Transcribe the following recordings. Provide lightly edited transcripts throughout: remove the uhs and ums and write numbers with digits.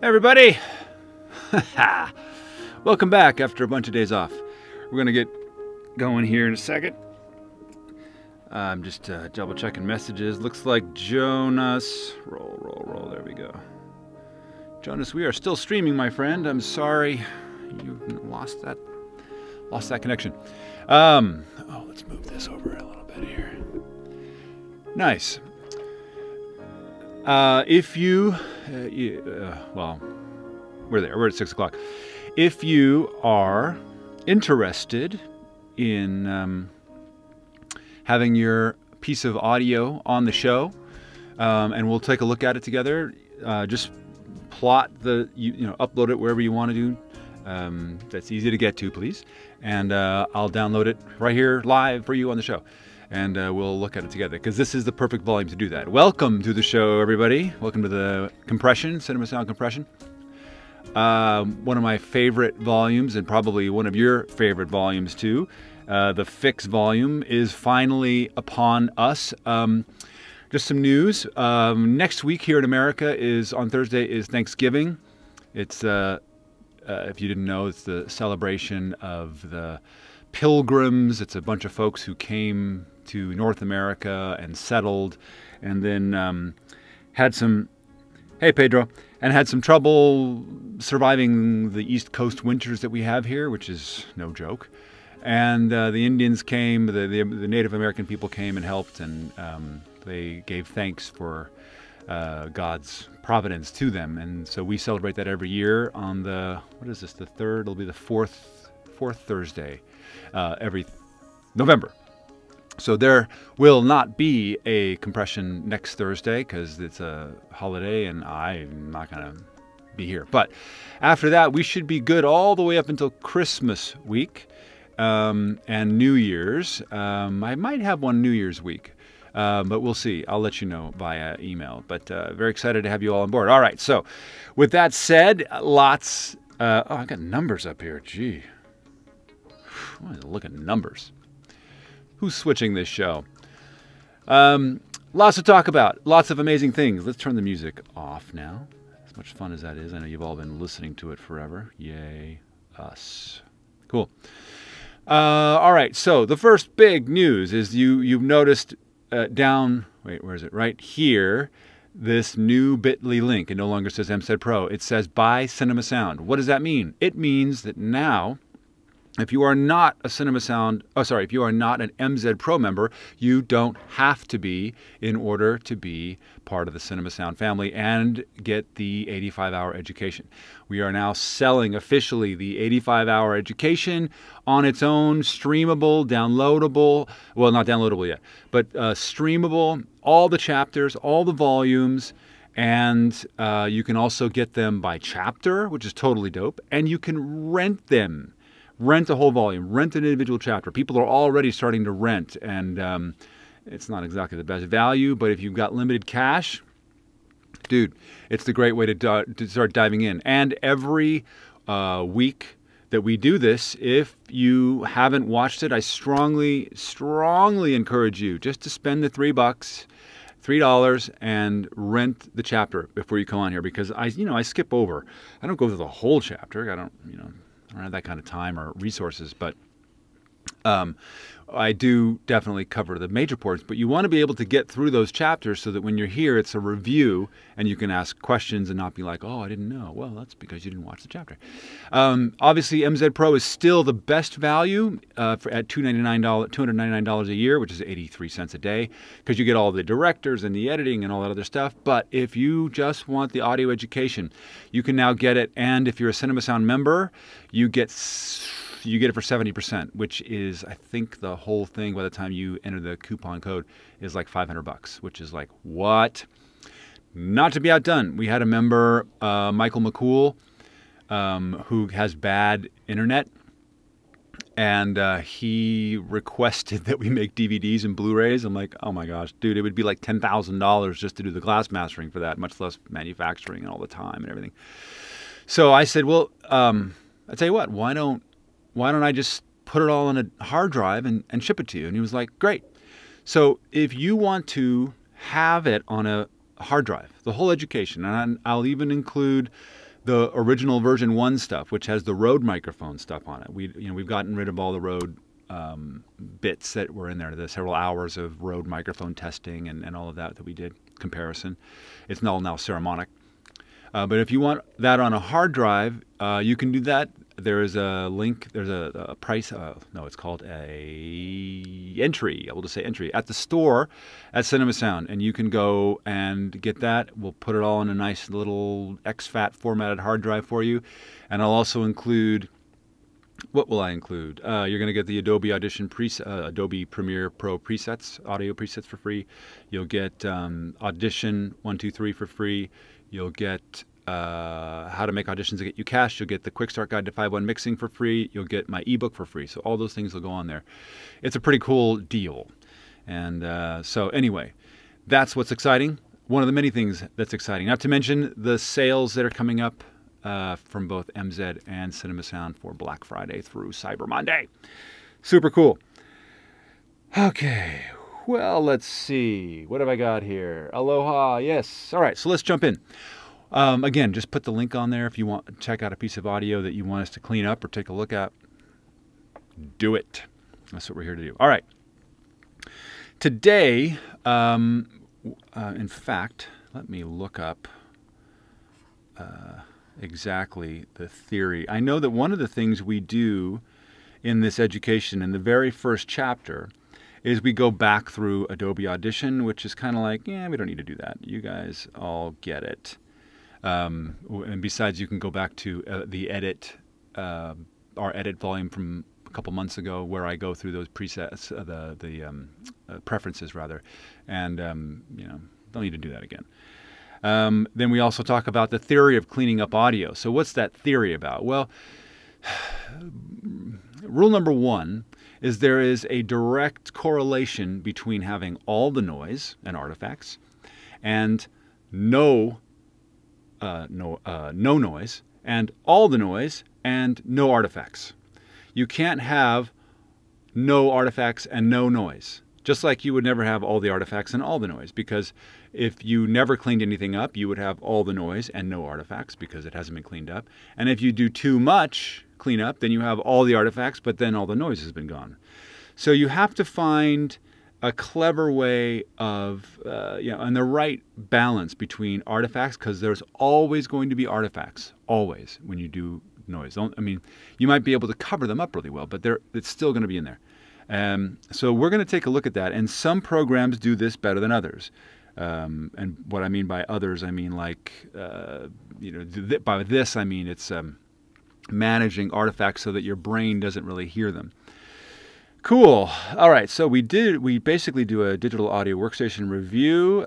Everybody, welcome back after a bunch of days off. We're gonna get going here in a second. I'm just double checking messages. Looks like Jonas, roll, there we go. Jonas, we are still streaming, my friend. I'm sorry you lost that connection. Let's move this over a little bit here. Nice. If you, well, we're at 6 o'clock. If you are interested in having your piece of audio on the show, and we'll take a look at it together, just plot upload it wherever you want to do. That's easy to get to, please. And I'll download it right here live for you on the show. And we'll look at it together, because this is the perfect volume to do that. Welcome to the show, everybody. Welcome to the Compression, Cinema Sound Compression. One of my favorite volumes, and probably one of your favorite volumes too. The Fix volume is finally upon us. Just some news. Next week here in America on Thursday is Thanksgiving. It's, if you didn't know, it's the celebration of the Pilgrims. It's a bunch of folks who came to North America and settled, and then had some, hey Pedro, and had some trouble surviving the East Coast winters that we have here, which is no joke. And the Indians came, the Native American people came and helped, and they gave thanks for God's providence to them. And so we celebrate that every year on the, what is this, the third? It'll be the fourth Thursday every November. So there will not be a compression next Thursday because it's a holiday and I'm not going to be here. But after that, we should be good all the way up until Christmas week and New Year's. I might have one New Year's week, but we'll see. I'll let you know via email. But very excited to have you all on board. All right. So with that said, lots. Oh, I got numbers up here. Gee. I want to look at numbers. Who's switching this show? Lots to talk about. Lots of amazing things. Let's turn the music off now. As much fun as that is. I know you've all been listening to it forever. Yay, us. Cool. All right. So the first big news is you've noticed down. Wait, where is it? Right here. This new bit.ly link. It no longer says MSED Pro. It says Buy Cinema Sound. What does that mean? It means that now, if you are not a Cinema Sound, if you are not an MZ Pro member, you don't have to be in order to be part of the Cinema Sound family and get the 85-hour education. We are now selling officially the 85-hour education on its own, streamable, downloadable, well, not downloadable yet, but streamable, all the chapters, all the volumes, and you can also get them by chapter, which is totally dope, and you can rent them. Rent a whole volume, rent an individual chapter. People are already starting to rent, and it's not exactly the best value, but if you've got limited cash, dude, it's the great way to start diving in. And every week that we do this, if you haven't watched it, I strongly, strongly encourage you just to spend the $3 and rent the chapter before you come on here, because I skip over. I don't go through the whole chapter. I don't have that kind of time or resources, but I do definitely cover the major parts. But you want to be able to get through those chapters so that when you're here, it's a review and you can ask questions and not be like, oh, I didn't know. Well, that's because you didn't watch the chapter. Obviously, MZ Pro is still the best value at $299 a year, which is 83 cents a day, because you get all the directors and the editing and all that other stuff. But if you just want the audio education, you can now get it. And if you're a Cinema Sound member, you get it for 70%, which is, I think, the whole thing by the time you enter the coupon code is like $500, which is like, what? Not to be outdone. We had a member, Michael McCool, who has bad internet, and he requested that we make DVDs and Blu-rays. I'm like, oh my gosh, dude, it would be like $10,000 just to do the glass mastering for that, much less manufacturing and all the time and everything. So I said, well, I tell you what, why don't I just put it all on a hard drive and ship it to you? And he was like, great. So if you want to have it on a hard drive, the whole education, and I'll even include the original version 1 stuff, which has the Rode microphone stuff on it. We've gotten rid of all the Rode bits that were in there, the several hours of Rode microphone testing and all of that we did, comparison. It's all now Saramonic. But if you want that on a hard drive, you can do that. There is a link, there's a price, no, it's called a entry, I will just say entry, at the store at Cinema Sound. And you can go and get that. We'll put it all in a nice little exFAT formatted hard drive for you. And I'll also include, what will I include? You're going to get the Adobe Audition Adobe Premiere Pro presets, audio presets for free. You'll get Audition 1, 2, 3 for free. You'll get how to make auditions to get you cash. You'll get the Quick Start Guide to 5.1 mixing for free. You'll get my ebook for free. So all those things will go on there. It's a pretty cool deal. And so anyway, that's what's exciting. One of the many things that's exciting. Not to mention the sales that are coming up from both MZ and Cinema Sound for Black Friday through Cyber Monday. Super cool. Okay. Well, let's see. What have I got here? Aloha. Yes. All right. So let's jump in. Again, just put the link on there if you want to check out a piece of audio that you want us to clean up or take a look at. Do it. That's what we're here to do. All right. Today, in fact, let me look up exactly the theory. I know that one of the things we do in this education, in the very first chapter, is we go back through Adobe Audition, which is kind of like, yeah, we don't need to do that. You guys all get it. And besides, you can go back to the edit, our edit volume from a couple months ago, where I go through those presets, the preferences rather, and don't need to do that again. Then we also talk about the theory of cleaning up audio. So what's that theory about? Well, rule number 1 is there is a direct correlation between having all the noise and artifacts and no noise, and all the noise and no artifacts. You can't have no artifacts and no noise, just like you would never have all the artifacts and all the noise, because if you never cleaned anything up, you would have all the noise and no artifacts because it hasn't been cleaned up. And if you do too much cleanup, then you have all the artifacts, but then all the noise has been gone. So you have to find a clever way of, and the right balance between artifacts, because there's always going to be artifacts, always, when you do noise. I mean, you might be able to cover them up really well, but it's still going to be in there. So we're going to take a look at that, and some programs do this better than others. And what I mean by others, I mean like, by this I mean it's managing artifacts so that your brain doesn't really hear them. Cool. All right. So we basically do a digital audio workstation review.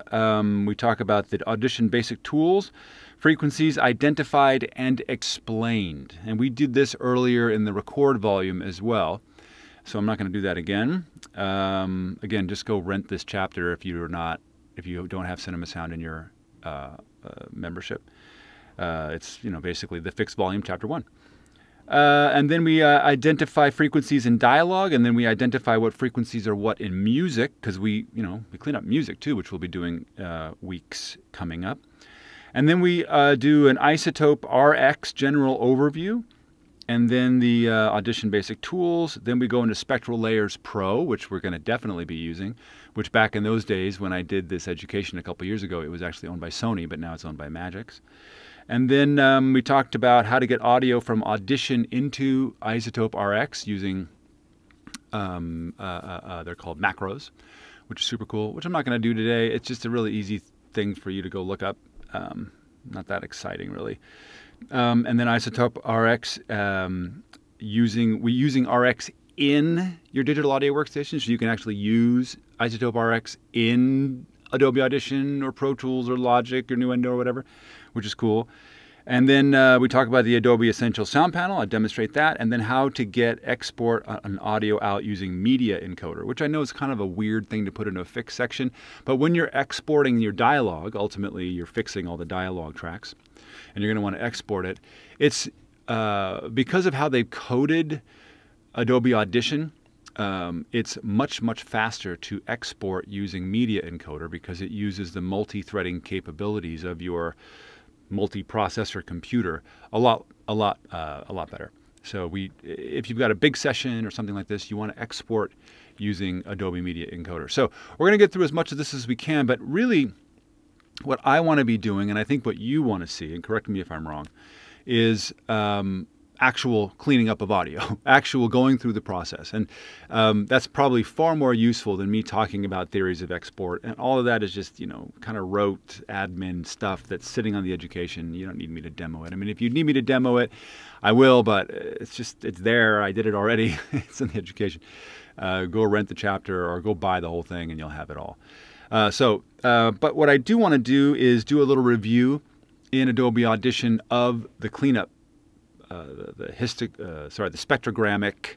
We talk about the Audition basic tools, frequencies identified and explained. And we did this earlier in the record volume as well. So I'm not going to do that again. Again, just go rent this chapter if you don't have Cinema Sound in your membership. It's basically the fixed volume, chapter 1. And then we identify frequencies in dialogue, and then we identify what frequencies are what in music, because we clean up music too, which we'll be doing weeks coming up. And then we do an iZotope RX general overview, and then the Audition basic tools. Then we go into Spectral Layers Pro, which we're going to definitely be using, which back in those days when I did this education a couple years ago, it was actually owned by Sony, but now it's owned by Magix. And then we talked about how to get audio from Audition into iZotope RX using, they're called macros, which is super cool, which I'm not going to do today. It's just a really easy thing for you to go look up. Not that exciting, really. And then iZotope RX, using RX in your digital audio workstation, so you can actually use iZotope RX in Adobe Audition or Pro Tools or Logic or Nuendo or whatever, which is cool. And then we talk about the Adobe Essential Sound Panel. I demonstrate that. And then how to export an audio out using Media Encoder, which I know is kind of a weird thing to put in a fixed section. But when you're exporting your dialogue, ultimately you're fixing all the dialogue tracks, and you're going to want to export it. It's because of how they've coded Adobe Audition, it's much, much faster to export using Media Encoder because it uses the multi-threading capabilities of your multi-processor computer a lot better. So if you've got a big session or something like this, you want to export using Adobe Media Encoder. So we're going to get through as much of this as we can, but really what I want to be doing, and I think what you want to see, and correct me if I'm wrong, is actual cleaning up of audio, actual going through the process. And that's probably far more useful than me talking about theories of export. And all of that is just, kind of rote admin stuff that's sitting on the education. You don't need me to demo it. I mean, if you need me to demo it, I will, but it's there. I did it already. It's in the education. Go rent the chapter or go buy the whole thing and you'll have it all. But what I do want to do is do a little review in Adobe Audition of the cleanup, the spectrogramic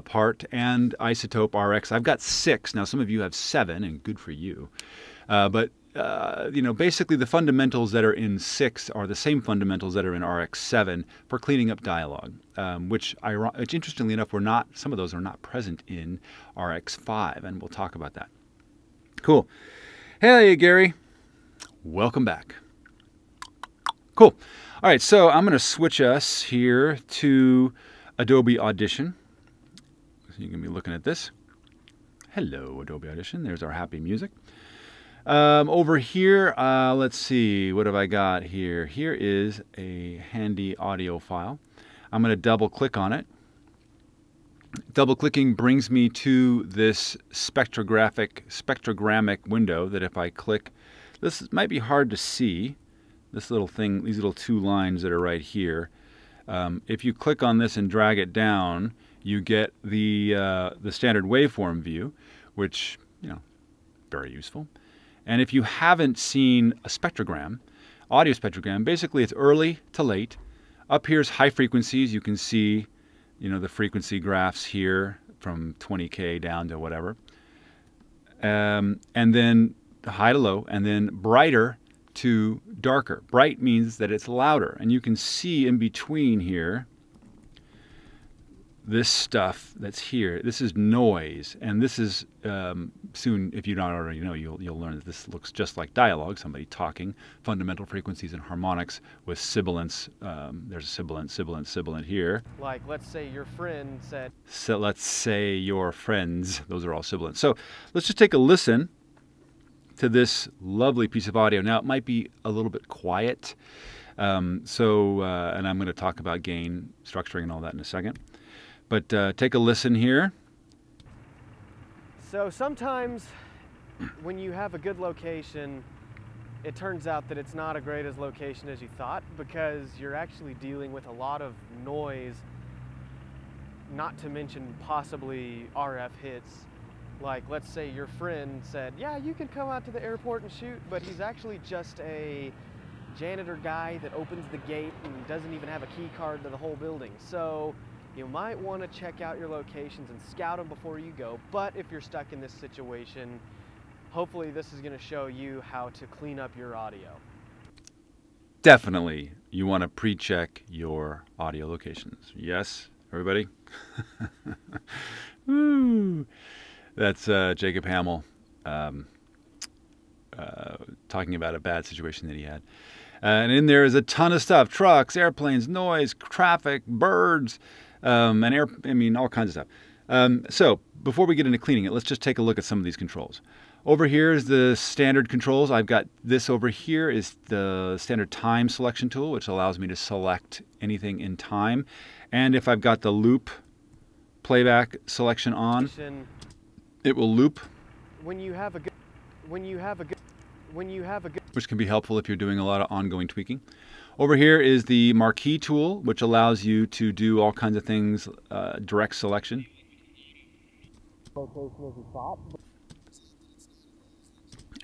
part and Isotope RX. I've got 6 now. Some of you have 7, and good for you. Basically the fundamentals that are in 6 are the same fundamentals that are in RX7 for cleaning up dialogue, which interestingly enough, some of those are not present in RX5, and we'll talk about that. Cool. Hey, Gary. Welcome back. Cool. All right, so I'm going to switch us here to Adobe Audition. So you can be looking at this. Hello, Adobe Audition. There's our happy music. Over here, let's see. What have I got here? Here is a handy audio file. I'm going to double-click on it. Double-clicking brings me to this spectrogramic window that if I click, this might be hard to see. This little thing, these little 2 lines that are right here. If you click on this and drag it down, you get the standard waveform view, which, very useful. And if you haven't seen a spectrogram, audio spectrogram, basically it's early to late. Up here's high frequencies. You can see, the frequency graphs here from 20K down to whatever. And then high to low, and then brighter to darker. Bright means that it's louder, and you can see in between here this stuff that's here. This is noise, and this is soon, if you don't already know, you'll learn that this looks just like dialogue, somebody talking, fundamental frequencies and harmonics with sibilants. There's a sibilant here. Like, let's say your friend said. So let's say your friends. Those are all sibilants. So let's just take a listen to this lovely piece of audio. Now, it might be a little bit quiet, and I'm going to talk about gain, structuring, and all that in a second. But take a listen here. So sometimes when you have a good location, it turns out that it's not as great a location as you thought, because you're actually dealing with a lot of noise, not to mention possibly RF hits. Like, let's say your friend said, yeah, you can come out to the airport and shoot, but he's actually just a janitor guy that opens the gate and doesn't even have a key card to the whole building. So you might want to check out your locations and scout them before you go. But if you're stuck in this situation, hopefully this is going to show you how to clean up your audio. Definitely, you want to pre-check your audio locations. Yes, everybody? Woo! That's Jacob Hamill talking about a bad situation that he had. And in there is a ton of stuff. Trucks, airplanes, noise, traffic, birds, and all kinds of stuff. So before we get into cleaning it, let's just take a look at some of these controls. Over here is the standard controls. I've got this over here is the standard time selection tool, which allows me to select anything in time. And if I've got the loop playback selection on, it will loop. When you have a good, which can be helpful if you're doing a lot of ongoing tweaking. Over here is the marquee tool, which allows you to do all kinds of things, direct selection.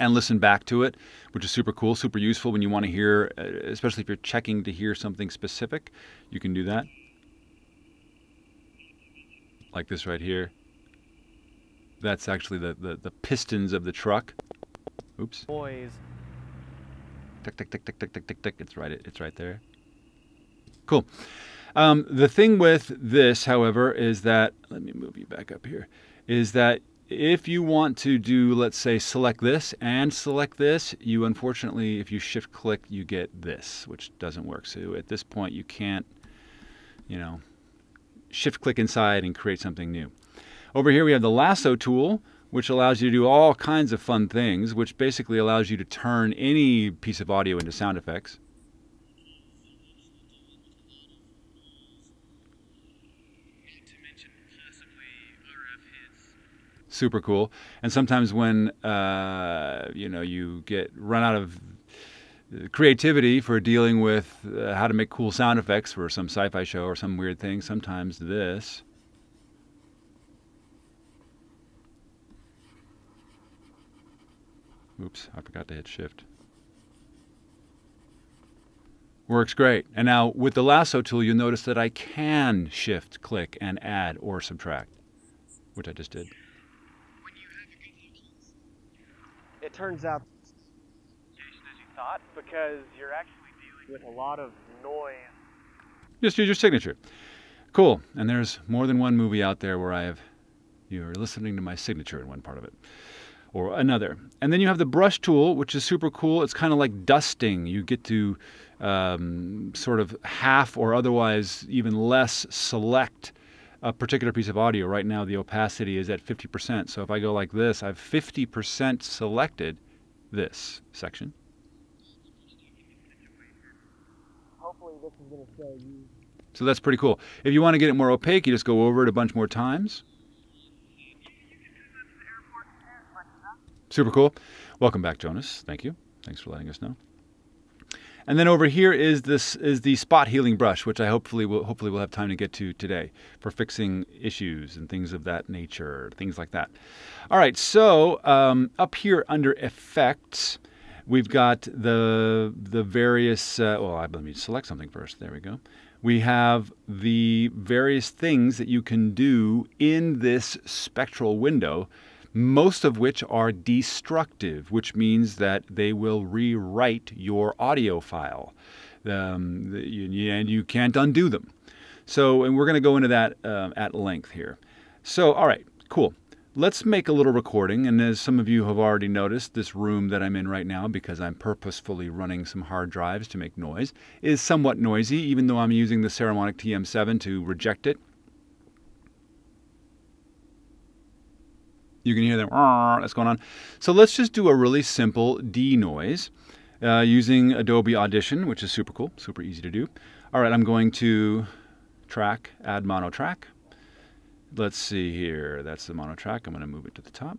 And listen back to it, which is super cool, super useful when you want to hear, especially if you're checking to hear something specific, you can do that. Like this right here. That's actually the pistons of the truck. Oops. Boys. Tick, tick, tick, tick, tick, tick, tick, tick. It's right there. Cool. The thing with this, however, is that, let me move you back up here, is that if you want to do, let's say, select this and select this, you unfortunately, if you shift click, you get this, which doesn't work. So at this point, you can't, you know, shift click inside and create something new. Over here, we have the lasso tool, which allows you to do all kinds of fun things, which basically allows you to turn any piece of audio into sound effects. Super cool. And sometimes when you know, you get run out of creativity for dealing with how to make cool sound effects for some sci-fi show or some weird thing, sometimes this oops, I forgot to hit shift. Works great. And now with the lasso tool, you'll notice that I can shift click and add or subtract, which I just did. It turns out as you thought, because you're actually dealing with a lot of noise. Just use your signature. Cool. And there's more than one movie out there where you're listening to my signature in one part of it or another. And then you have the brush tool, which is super cool. It's kind of like dusting. You get to sort of half or otherwise even less select a particular piece of audio. Right now the opacity is at 50%. So if I go like this, I've 50% selected this section. Hopefully this is going to show you. So that's pretty cool. If you want to get it more opaque, you just go over it a bunch more times. Super cool. Welcome back, Jonas. Thank you. Thanks for letting us know. And then over here is the spot healing brush, which I hopefully we'll have time to get to today for fixing issues and things of that nature, things like that. All right, so up here under effects, we've got the various. Well, let me select something first. There we go. We have the various things that you can do in this spectral window, most of which are destructive, which means that they will rewrite your audio file. And you can't undo them. So, and we're going to go into that at length here. So, all right, cool. Let's make a little recording. And as some of you have already noticed, this room that I'm in right now, because I'm purposefully running some hard drives to make noise, is somewhat noisy, even though I'm using the Saramonic TM7 to reject it. You can hear that that's going on. So let's just do a really simple denoise using Adobe Audition, which is super cool, super easy to do. All right, I'm going to track, add mono track. Let's see here. That's the mono track. I'm going to move it to the top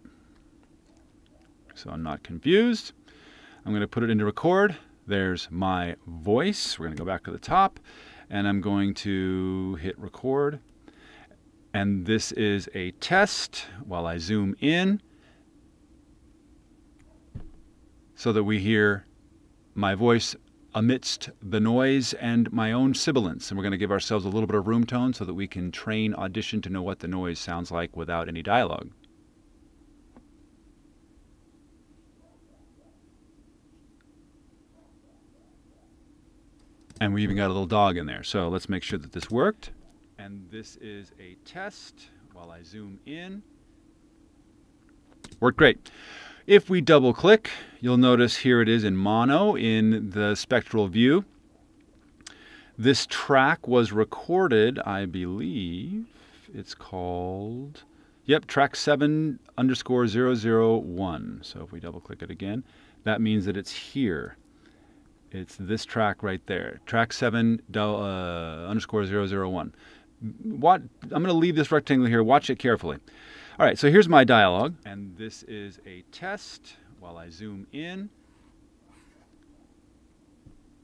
so I'm not confused. I'm going to put it into record. There's my voice. We're going to go back to the top, and I'm going to hit record. And this is a test while I zoom in so that we hear my voice amidst the noise and my own sibilance. And we're going to give ourselves a little bit of room tone so that we can train Audition to know what the noise sounds like without any dialogue. And we even got a little dog in there. So let's make sure that this worked. And this is a test while I zoom in. Worked great. If we double click, you'll notice here it is in mono in the spectral view. This track was recorded, I believe, it's called, yep, track 7_001. So if we double click it again, that means that it's here. It's this track right there, track 7_001. I'm going to leave this rectangle here. Watch it carefully. All right, so here's my dialogue. And this is a test while I zoom in.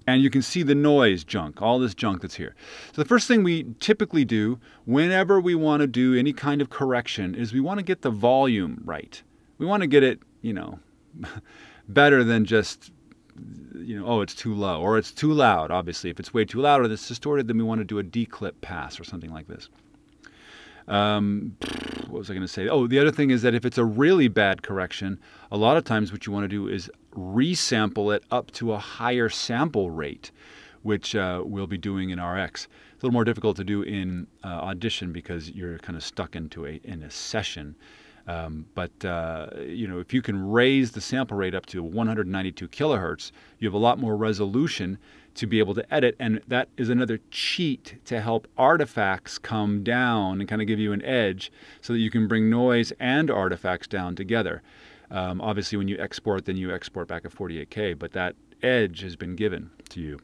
And you can see the noise junk, all this junk that's here. So the first thing we typically do whenever we want to do any kind of correction is we want to get the volume right. We want to get it, you know, better than just, you know, oh, it's too low or it's too loud. Obviously, if it's way too loud or it's distorted, then we want to do a declip pass or something like this. What was I going to say? Oh, the other thing is that if it's a really bad correction, a lot of times what you want to do is resample it up to a higher sample rate, which we'll be doing in RX. It's a little more difficult to do in Audition because you're kind of stuck into in a session. You know, if you can raise the sample rate up to 192 kilohertz, you have a lot more resolution to be able to edit, and that is another cheat to help artifacts come down and kind of give you an edge so that you can bring noise and artifacts down together. Obviously, when you export, then you export back at 48K, but that edge has been given to you.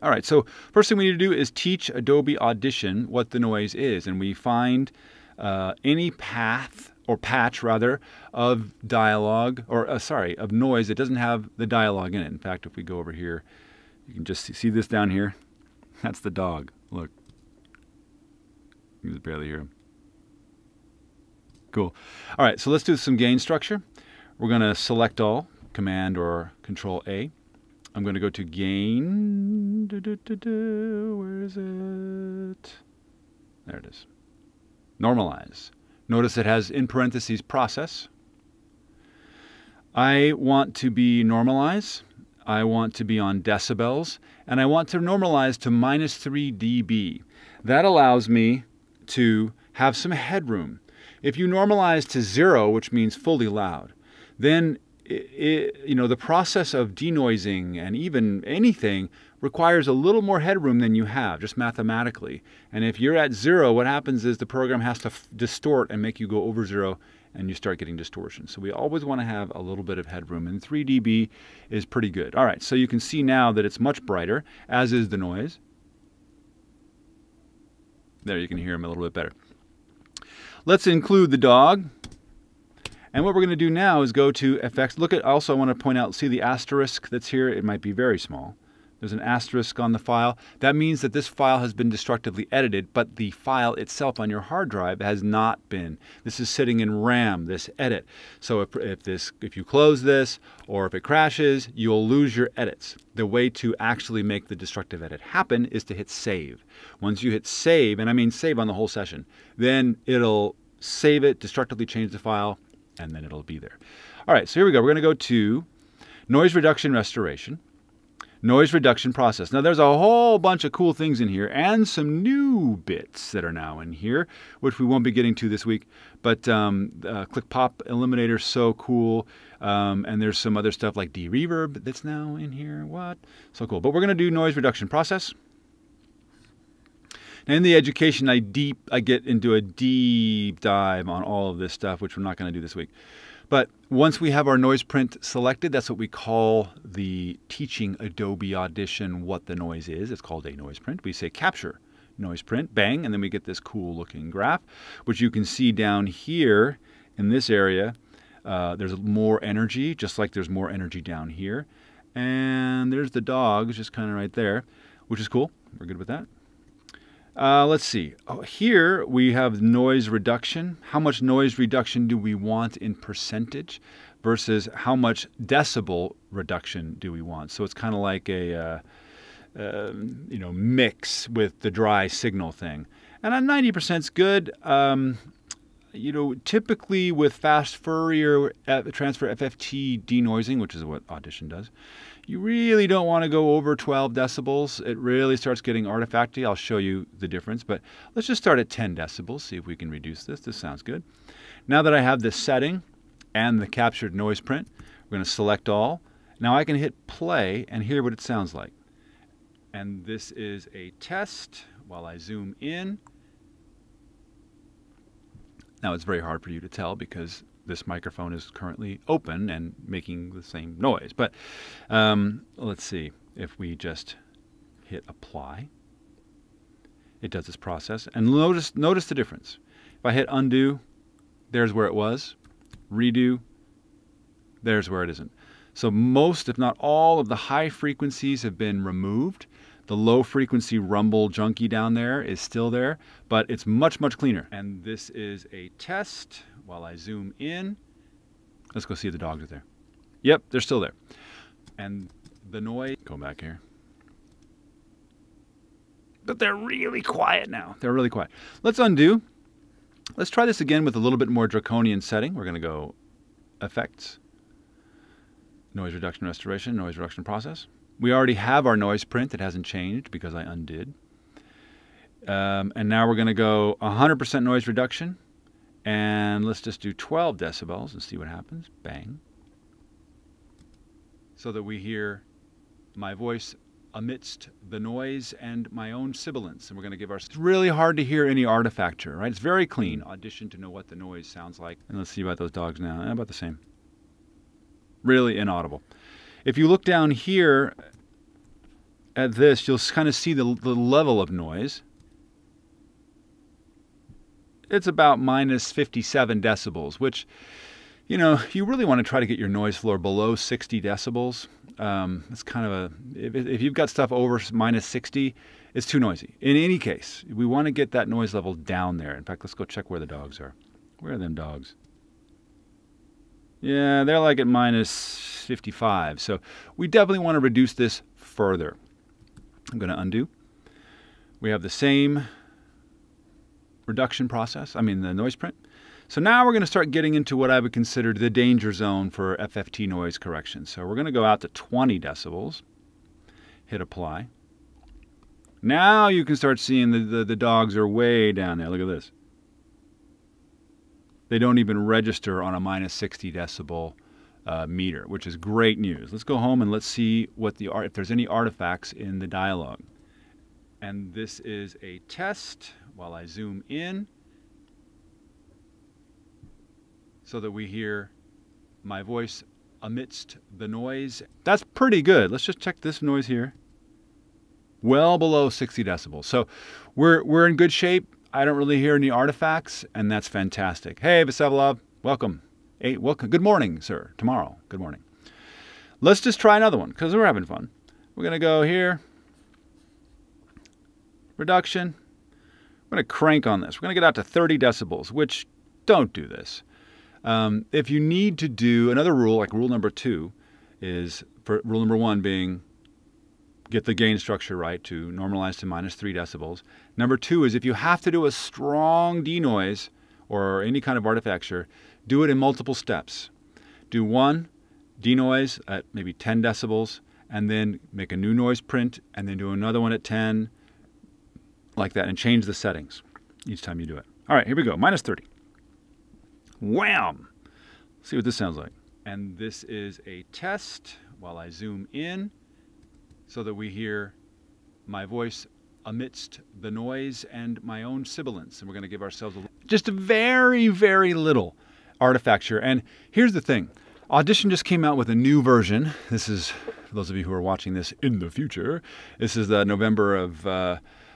All right, so first thing we need to do is teach Adobe Audition what the noise is, and we find any path or patch rather of dialogue, or of noise that doesn't have the dialogue in it. In fact, if we go over here, you can just see this down here. That's the dog. Look. You can barely hear him. Cool. All right, so let's do some gain structure. We're going to select all, Command or Control A. I'm going to go to gain. Where is it? There it is. Normalize. Notice it has in parentheses process. I want to be normalize. I want to be on decibels, and I want to normalize to -3 dB. That allows me to have some headroom. If you normalize to 0, which means fully loud, then you know, the process of denoising and even anything requires a little more headroom than you have, just mathematically. And if you're at 0, what happens is the program has to distort and make you go over 0, and you start getting distortion. So we always want to have a little bit of headroom, and 3 dB is pretty good. All right, so you can see now that it's much brighter, as is the noise. There, you can hear him a little bit better. Let's include the dog. And what we're going to do now is go to Effects. Look at, also I want to point out, see the asterisk that's here? It might be very small. There's an asterisk on the file. That means that this file has been destructively edited, but the file itself on your hard drive has not been. This is sitting in RAM, this edit. So if you close this, or if it crashes, you'll lose your edits. The way to actually make the destructive edit happen is to hit save. Once you hit save, and I mean save on the whole session, then it'll save it, destructively change the file, and then it'll be there. All right, so here we go. We're going to go to Noise Reduction Restoration. Noise reduction process. Now there's a whole bunch of cool things in here and some new bits that are now in here, which we won't be getting to this week. But Click Pop Eliminator, so cool. And there's some other stuff like de-reverb that's now in here. What? So cool. But we're going to do noise reduction process. Now in the education, I get into a deep dive on all of this stuff, which we're not going to do this week. But once we have our noise print selected, that's what we call the teaching Adobe Audition what the noise is. It's called a noise print. We say capture noise print, bang, and then we get this cool looking graph, which you can see down here in this area. There's more energy, just like there's more energy down here. And there's the dog, just kind of right there, which is cool. We're good with that. Let's see. Oh, here we have noise reduction. How much noise reduction do we want in percentage versus how much decibel reduction do we want? So it's kind of like a you know, mix with the dry signal thing. And 90% is good. You know, typically with fast Fourier transfer FFT denoising, which is what Audition does, you really don't want to go over 12 decibels. It really starts getting artifacty. I'll show you the difference, but let's just start at 10 decibels, see if we can reduce this. This sounds good. Now that I have this setting and the captured noise print, we're going to select all. Now I can hit play and hear what it sounds like. And this is a test while I zoom in. Now it's very hard for you to tell because this microphone is currently open and making the same noise. But let's see if we just hit apply. It does this process. And notice the difference. If I hit undo, there's where it was. Redo, there's where it isn't. So most, if not all, of the high frequencies have been removed. The low frequency rumble junkie down there is still there, but it's much, much cleaner. And this is a test while I zoom in. Let's go see if the dogs are there. Yep, they're still there. And the noise, go back here. But they're really quiet now. They're really quiet. Let's undo. Let's try this again with a little bit more draconian setting. We're going to go Effects, Noise Reduction Restoration, Noise Reduction Process. We already have our noise print. It hasn't changed because I undid. And now we're going to go 100% noise reduction And let's just do 12 decibels and see what happens. Bang. So that we hear my voice amidst the noise and my own sibilance. And we're going to give our... It's really hard to hear any artifacture, right? It's very clean. Audition to know what the noise sounds like. And let's see about those dogs now. About the same. Really inaudible. If you look down here at this, you'll kind of see the level of noise. It's about minus 57 decibels, which, you know, you really want to try to get your noise floor below 60 decibels. It's kind of a, if you've got stuff over minus 60, it's too noisy. In any case, we want to get that noise level down there. In fact, let's go check where the dogs are. Where are them dogs? Yeah, they're like at minus 55. So we definitely want to reduce this further. I'm going to undo. We have the same reduction process, the noise print. So now we're going to start getting into what I would consider the danger zone for FFT noise correction. So we're going to go out to 20 decibels, hit apply. Now you can start seeing the dogs are way down there. Look at this. They don't even register on a minus 60 decibel meter, which is great news. Let's go home and let's see what if there's any artifacts in the dialogue. And this is a test while I zoom in so that we hear my voice amidst the noise. That's pretty good. Let's just check this noise here. Well below 60 decibels. So we're in good shape. I don't really hear any artifacts, and that's fantastic. Hey, Vsevolod, welcome. Hey, welcome. Good morning, sir. Tomorrow. Good morning. Let's just try another one because we're having fun. We're going to go here. Reduction. I'm going to crank on this. We're going to get out to 30 decibels, which don't do this. If you need to do another rule, like rule number 2, is for rule number 1 being get the gain structure right to normalize to minus 3 decibels. Number 2 is if you have to do a strong denoise or any kind of artifacture, do it in multiple steps. Do one denoise at maybe 10 decibels, and then make a new noise print, and then do another one at 10, like that, and change the settings each time you do it. All right, here we go, minus 30. Wham! Let's see what this sounds like. And this is a test while I zoom in so that we hear my voice amidst the noise and my own sibilance. And we're going to give ourselves just a very, very little artifacture. And here's the thing. Audition just came out with a new version. This is, for those of you who are watching this in the future, this is the November of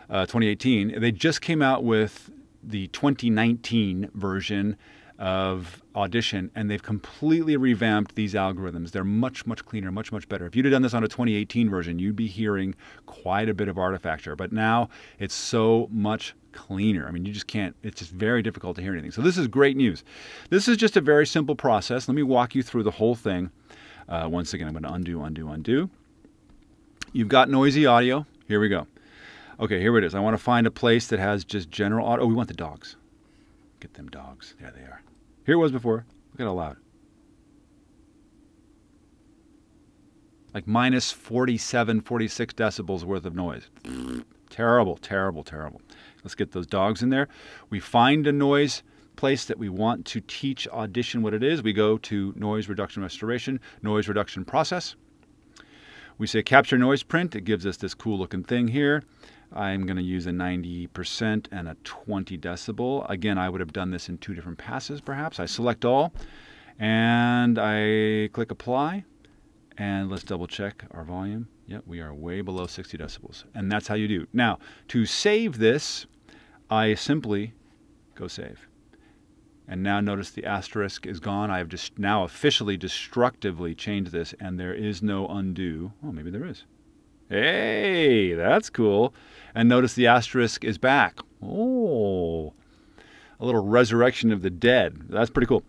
2018. They just came out with the 2019 version of Audition, and they've completely revamped these algorithms. They're much, much cleaner, much, much better. If you'd have done this on a 2018 version, you'd be hearing quite a bit of artifacture, but now it's so much cleaner. You just can't, it's just very difficult to hear anything. So this is great news. This is just a very simple process. Let me walk you through the whole thing. Once again, I'm going to undo, undo, undo. You've got noisy audio. Here we go. Okay, here it is. I want to find a place that has just general audio. Oh, we want the dogs. Get them dogs. There they are. Here it was before. Look at how loud. Like minus 47, 46 decibels worth of noise. Terrible, terrible, terrible. Let's get those dogs in there. We find a noise place that we want to teach Audition what it is. We go to Noise Reduction Restoration, Noise Reduction Process. We say Capture Noise Print. It gives us this cool looking thing here. I'm going to use a 90% and a 20 decibel. Again, I would have done this in 2 different passes perhaps. I select all and I click apply, and let's double check our volume. Yep, we are way below 60 decibels, and that's how you do. Now, to save this, I simply go save. And now notice the asterisk is gone. I have just now officially destructively changed this, and there is no undo. Oh, maybe there is. Hey, that's cool. And notice the asterisk is back. Oh, a little resurrection of the dead. That's pretty cool.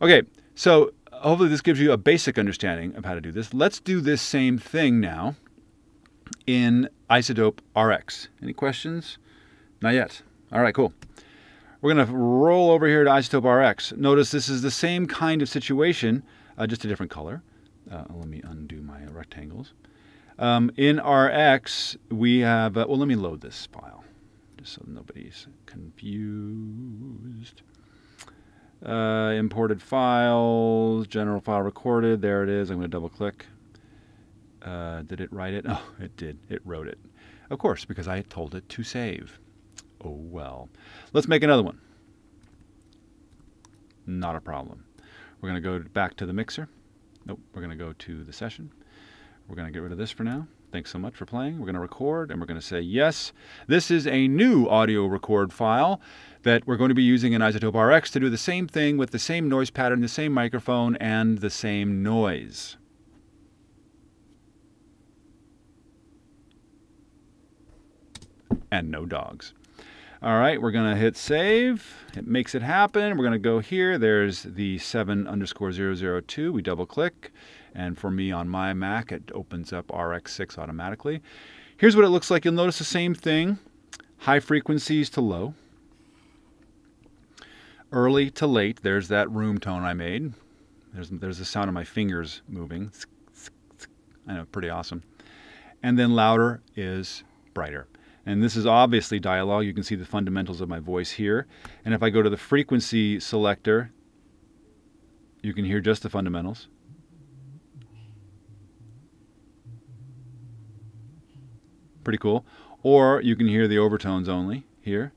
Okay, so hopefully this gives you a basic understanding of how to do this. Let's do this same thing now in iZotope RX. Any questions? Not yet. All right, cool. We're going to roll over here to iZotope RX. Notice this is the same kind of situation, just a different color. Let me undo my rectangles. In RX, we have, well, let me load this file, just so nobody's confused. Imported files, general file recorded. There it is. I'm going to double click. Did it write it? Oh, it did. It wrote it. Of course, because I told it to save. Oh, well. Let's make another one. Not a problem. We're going to go back to the mixer. Nope, we're going to go to the session. We're going to get rid of this for now. Thanks so much for playing. We're going to record, and we're going to say, yes, this is a new audio record file that we're going to be using in iZotope RX to do the same thing with the same noise pattern, the same microphone, and the same noise. And no dogs. All right, we're going to hit save. It makes it happen. We're going to go here. There's the 7_002. We double click. And for me on my Mac, it opens up RX6 automatically. Here's what it looks like. You'll notice the same thing. High frequencies to low. Early to late. There's that room tone I made. There's the sound of my fingers moving. I know, pretty awesome. And then louder is brighter. And this is obviously dialogue. You can see the fundamentals of my voice here. And if I go to the frequency selector, you can hear just the fundamentals. Pretty cool. Or you can hear the overtones only here.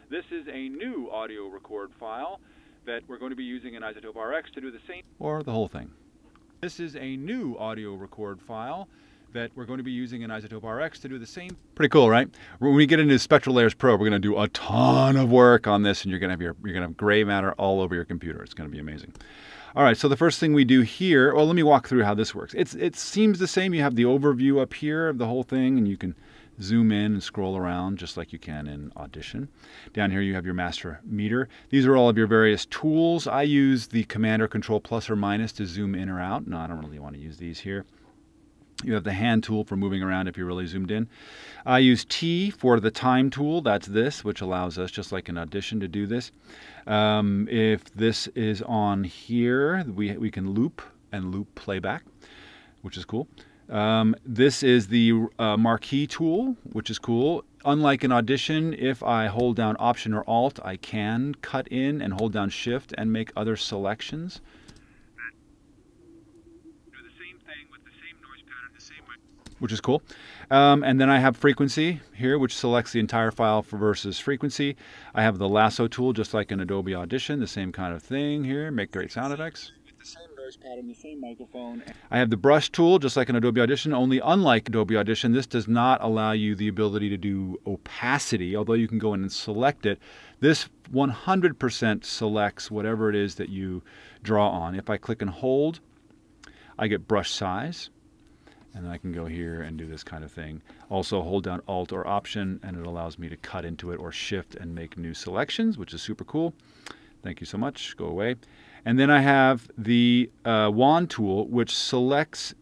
This is a new audio record file that we're going to be using in iZotope RX to do the same, or the whole thing. This is a new audio record file that we're going to be using in iZotope RX to do the same. Pretty cool, right? When we get into Spectral Layers Pro, we're going to do a ton of work on this, and you're going to have gray matter all over your computer. It's going to be amazing. All right, so the first thing we do here, well, let me walk through how this works. It seems the same. You have the overview up here of the whole thing, and you can zoom in and scroll around just like you can in Audition. Down here you have your master meter. These are all of your various tools. I use the Command or Control plus or minus to zoom in or out. No, I don't really want to use these here. You have the hand tool for moving around if you're really zoomed in. I use T for the time tool. That's this, which allows us, just like in Audition, to do this. If this is on here, we can loop and loop playback, which is cool. This is the marquee tool, which is cool. Unlike in Audition, if I hold down Option or Alt, I can cut in and hold down Shift and make other selections. Which is cool. And then I have frequency here, which selects the entire file versus frequency. I have the lasso tool, just like in Adobe Audition, the same kind of thing here. Make great sound effects. With the same noise pattern, the same microphone. I have the brush tool, just like in Adobe Audition, only unlike Adobe Audition, this does not allow you the ability to do opacity, although you can go in and select it. This 100% selects whatever it is that you draw on. If I click and hold, I get brush size. And then I can go here and do this kind of thing. Also hold down Alt or Option, and it allows me to cut into it, or Shift and make new selections, which is super cool. Thank you so much. Go away. And then I have the wand tool, which selects,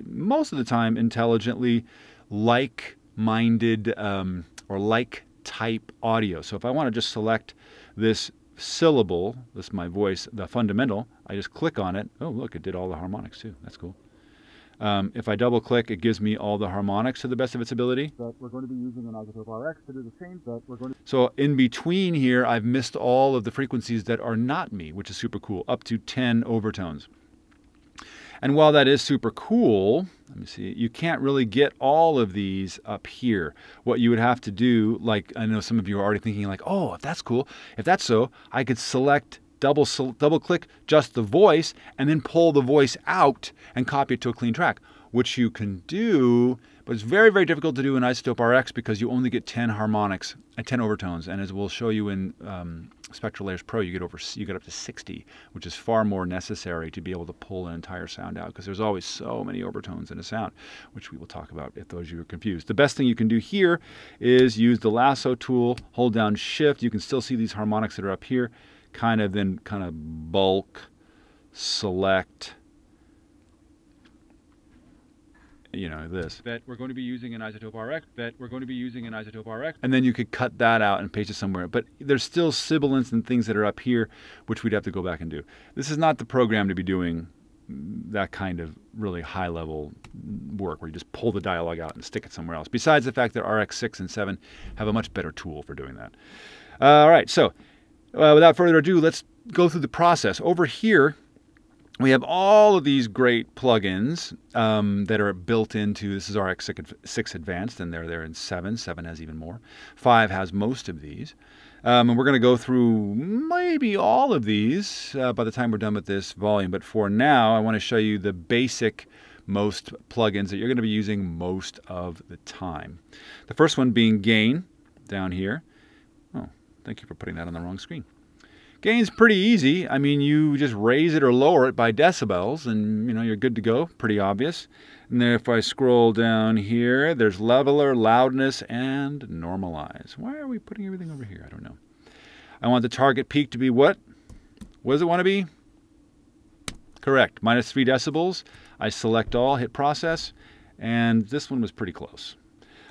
most of the time intelligently, like-minded or like-type audio. So if I want to just select this syllable, this is my voice, the fundamental, I just click on it. Oh, look, it did all the harmonics too. That's cool. If I double click, it gives me all the harmonics to the best of its ability. But we're going to be using an iZotope RX to do the same. But we're going to... So in between here, I've missed all of the frequencies that are not me, which is super cool, up to 10 overtones. And while that is super cool, let me see, you can't really get all of these up here. What you would have to do, like I know some of you are already thinking like, oh, if that's cool, if that's so, I could select double click just the voice and then pull the voice out and copy it to a clean track, which you can do, but it's very, very difficult to do in iZotope RX because you only get 10 harmonics and 10 overtones. And as we'll show you in Spectral Layers Pro, you get up to 60, which is far more necessary to be able to pull an entire sound out, because there's always so many overtones in a sound, which we will talk about if those of you are confused. The best thing you can do here is use the lasso tool, hold down Shift. You can still see these harmonics that are up here. Kind of bulk select, this that we're going to be using in iZotope RX, and then you could cut that out and paste it somewhere. But there's still sibilants and things that are up here which we'd have to go back and do. This is not the program to be doing that kind of really high level work where you just pull the dialogue out and stick it somewhere else, besides the fact that RX6 and 7 have a much better tool for doing that. All right, so without further ado, let's go through the process. Over here, we have all of these great plugins that are built into, this is RX6 Advanced, and they're there in 7. 7 has even more. 5 has most of these. And we're going to go through maybe all of these by the time we're done with this volume. But for now, I want to show you the basic most plugins that you're going to be using most of the time. The first one being Gain down here. Oh, thank you for putting that on the wrong screen. Gain's pretty easy. I mean, you just raise it or lower it by decibels and, you know, you're good to go. Pretty obvious. And then if I scroll down here, there's leveler, loudness, and normalize. Why are we putting everything over here? I don't know. I want the target peak to be what? What does it want to be? Correct. -3 decibels. I select all, hit process, and this one was pretty close.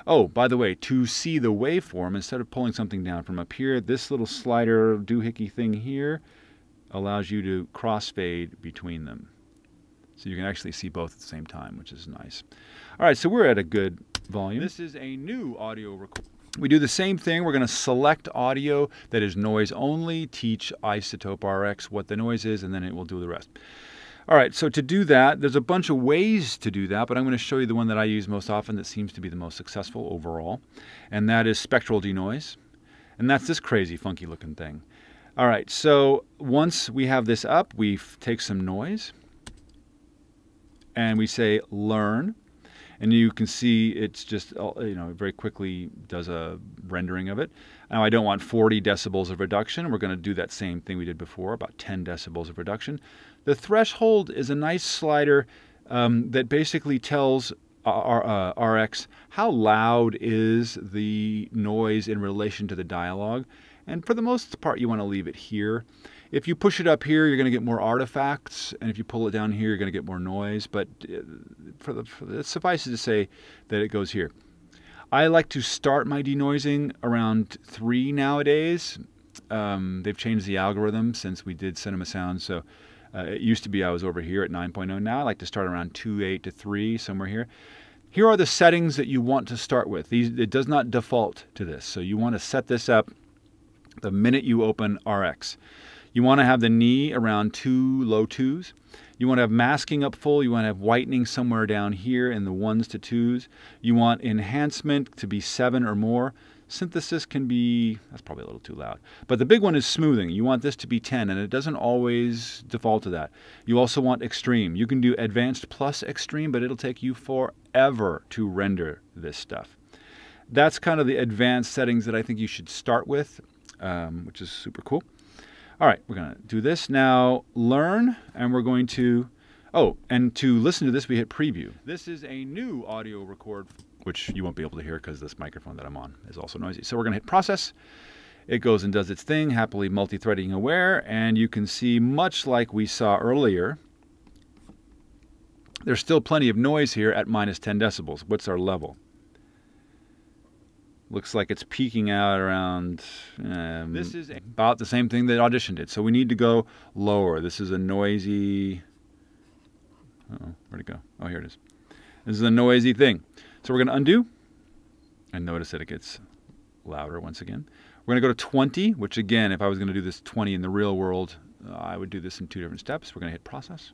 Oh, by the way, to see the waveform, instead of pulling something down from up here, this little slider doohickey thing here allows you to crossfade between them. So you can actually see both at the same time, which is nice. All right, so we're at a good volume. This is a new audio record. We do the same thing. We're going to select audio that is noise only, teach iZotope RX what the noise is, and then it will do the rest. All right, so to do that, there's a bunch of ways to do that, but I'm going to show you the one that I use most often that seems to be the most successful overall, and that is spectral denoise. And that's this crazy, funky looking thing. All right, so once we have this up, we take some noise, and we say learn, and you can see it's just, you know, it very quickly does a rendering of it. Now I don't want 40 decibels of reduction. We're going to do that same thing we did before, about 10 decibels of reduction. The threshold is a nice slider that basically tells RX how loud is the noise in relation to the dialogue. And for the most part, you want to leave it here. If you push it up here, you're going to get more artifacts, and if you pull it down here, you're going to get more noise. But it suffices to say that it goes here. I like to start my denoising around 3 nowadays. They've changed the algorithm since we did Cinema Sound, so it used to be I was over here at 9.0. Now I like to start around 2.8 to 3, somewhere here. Here are the settings that you want to start with. It does not default to this, so you want to set this up the minute you open RX. You want to have the knee around 2 low 2s. You want to have masking up full. You want to have whitening somewhere down here in the 1s to 2s. You want enhancement to be 7 or more. Synthesis can be, that's probably a little too loud. But the big one is smoothing. You want this to be 10, and it doesn't always default to that. You also want extreme. You can do advanced plus extreme, but it'll take you forever to render this stuff. That's kind of the advanced settings that I think you should start with, which is super cool. All right, we're going to do this. Now, learn, and we're going to, oh, and to listen to this, we hit preview. This is a new audio record, which you won't be able to hear because this microphone that I'm on is also noisy. So we're going to hit process. It goes and does its thing, happily multi-threading aware, and you can see, much like we saw earlier, there's still plenty of noise here at -10 decibels. What's our level? Looks like it's peaking out around this is about the same thing that Audition did. So we need to go lower. This is a noisy... Uh-oh, where'd it go? Oh, here it is. This is a noisy thing. So we're going to undo. And notice that it gets louder once again. We're going to go to 20, which again, if I was going to do this 20 in the real world, I would do this in 2 different steps. We're going to hit process.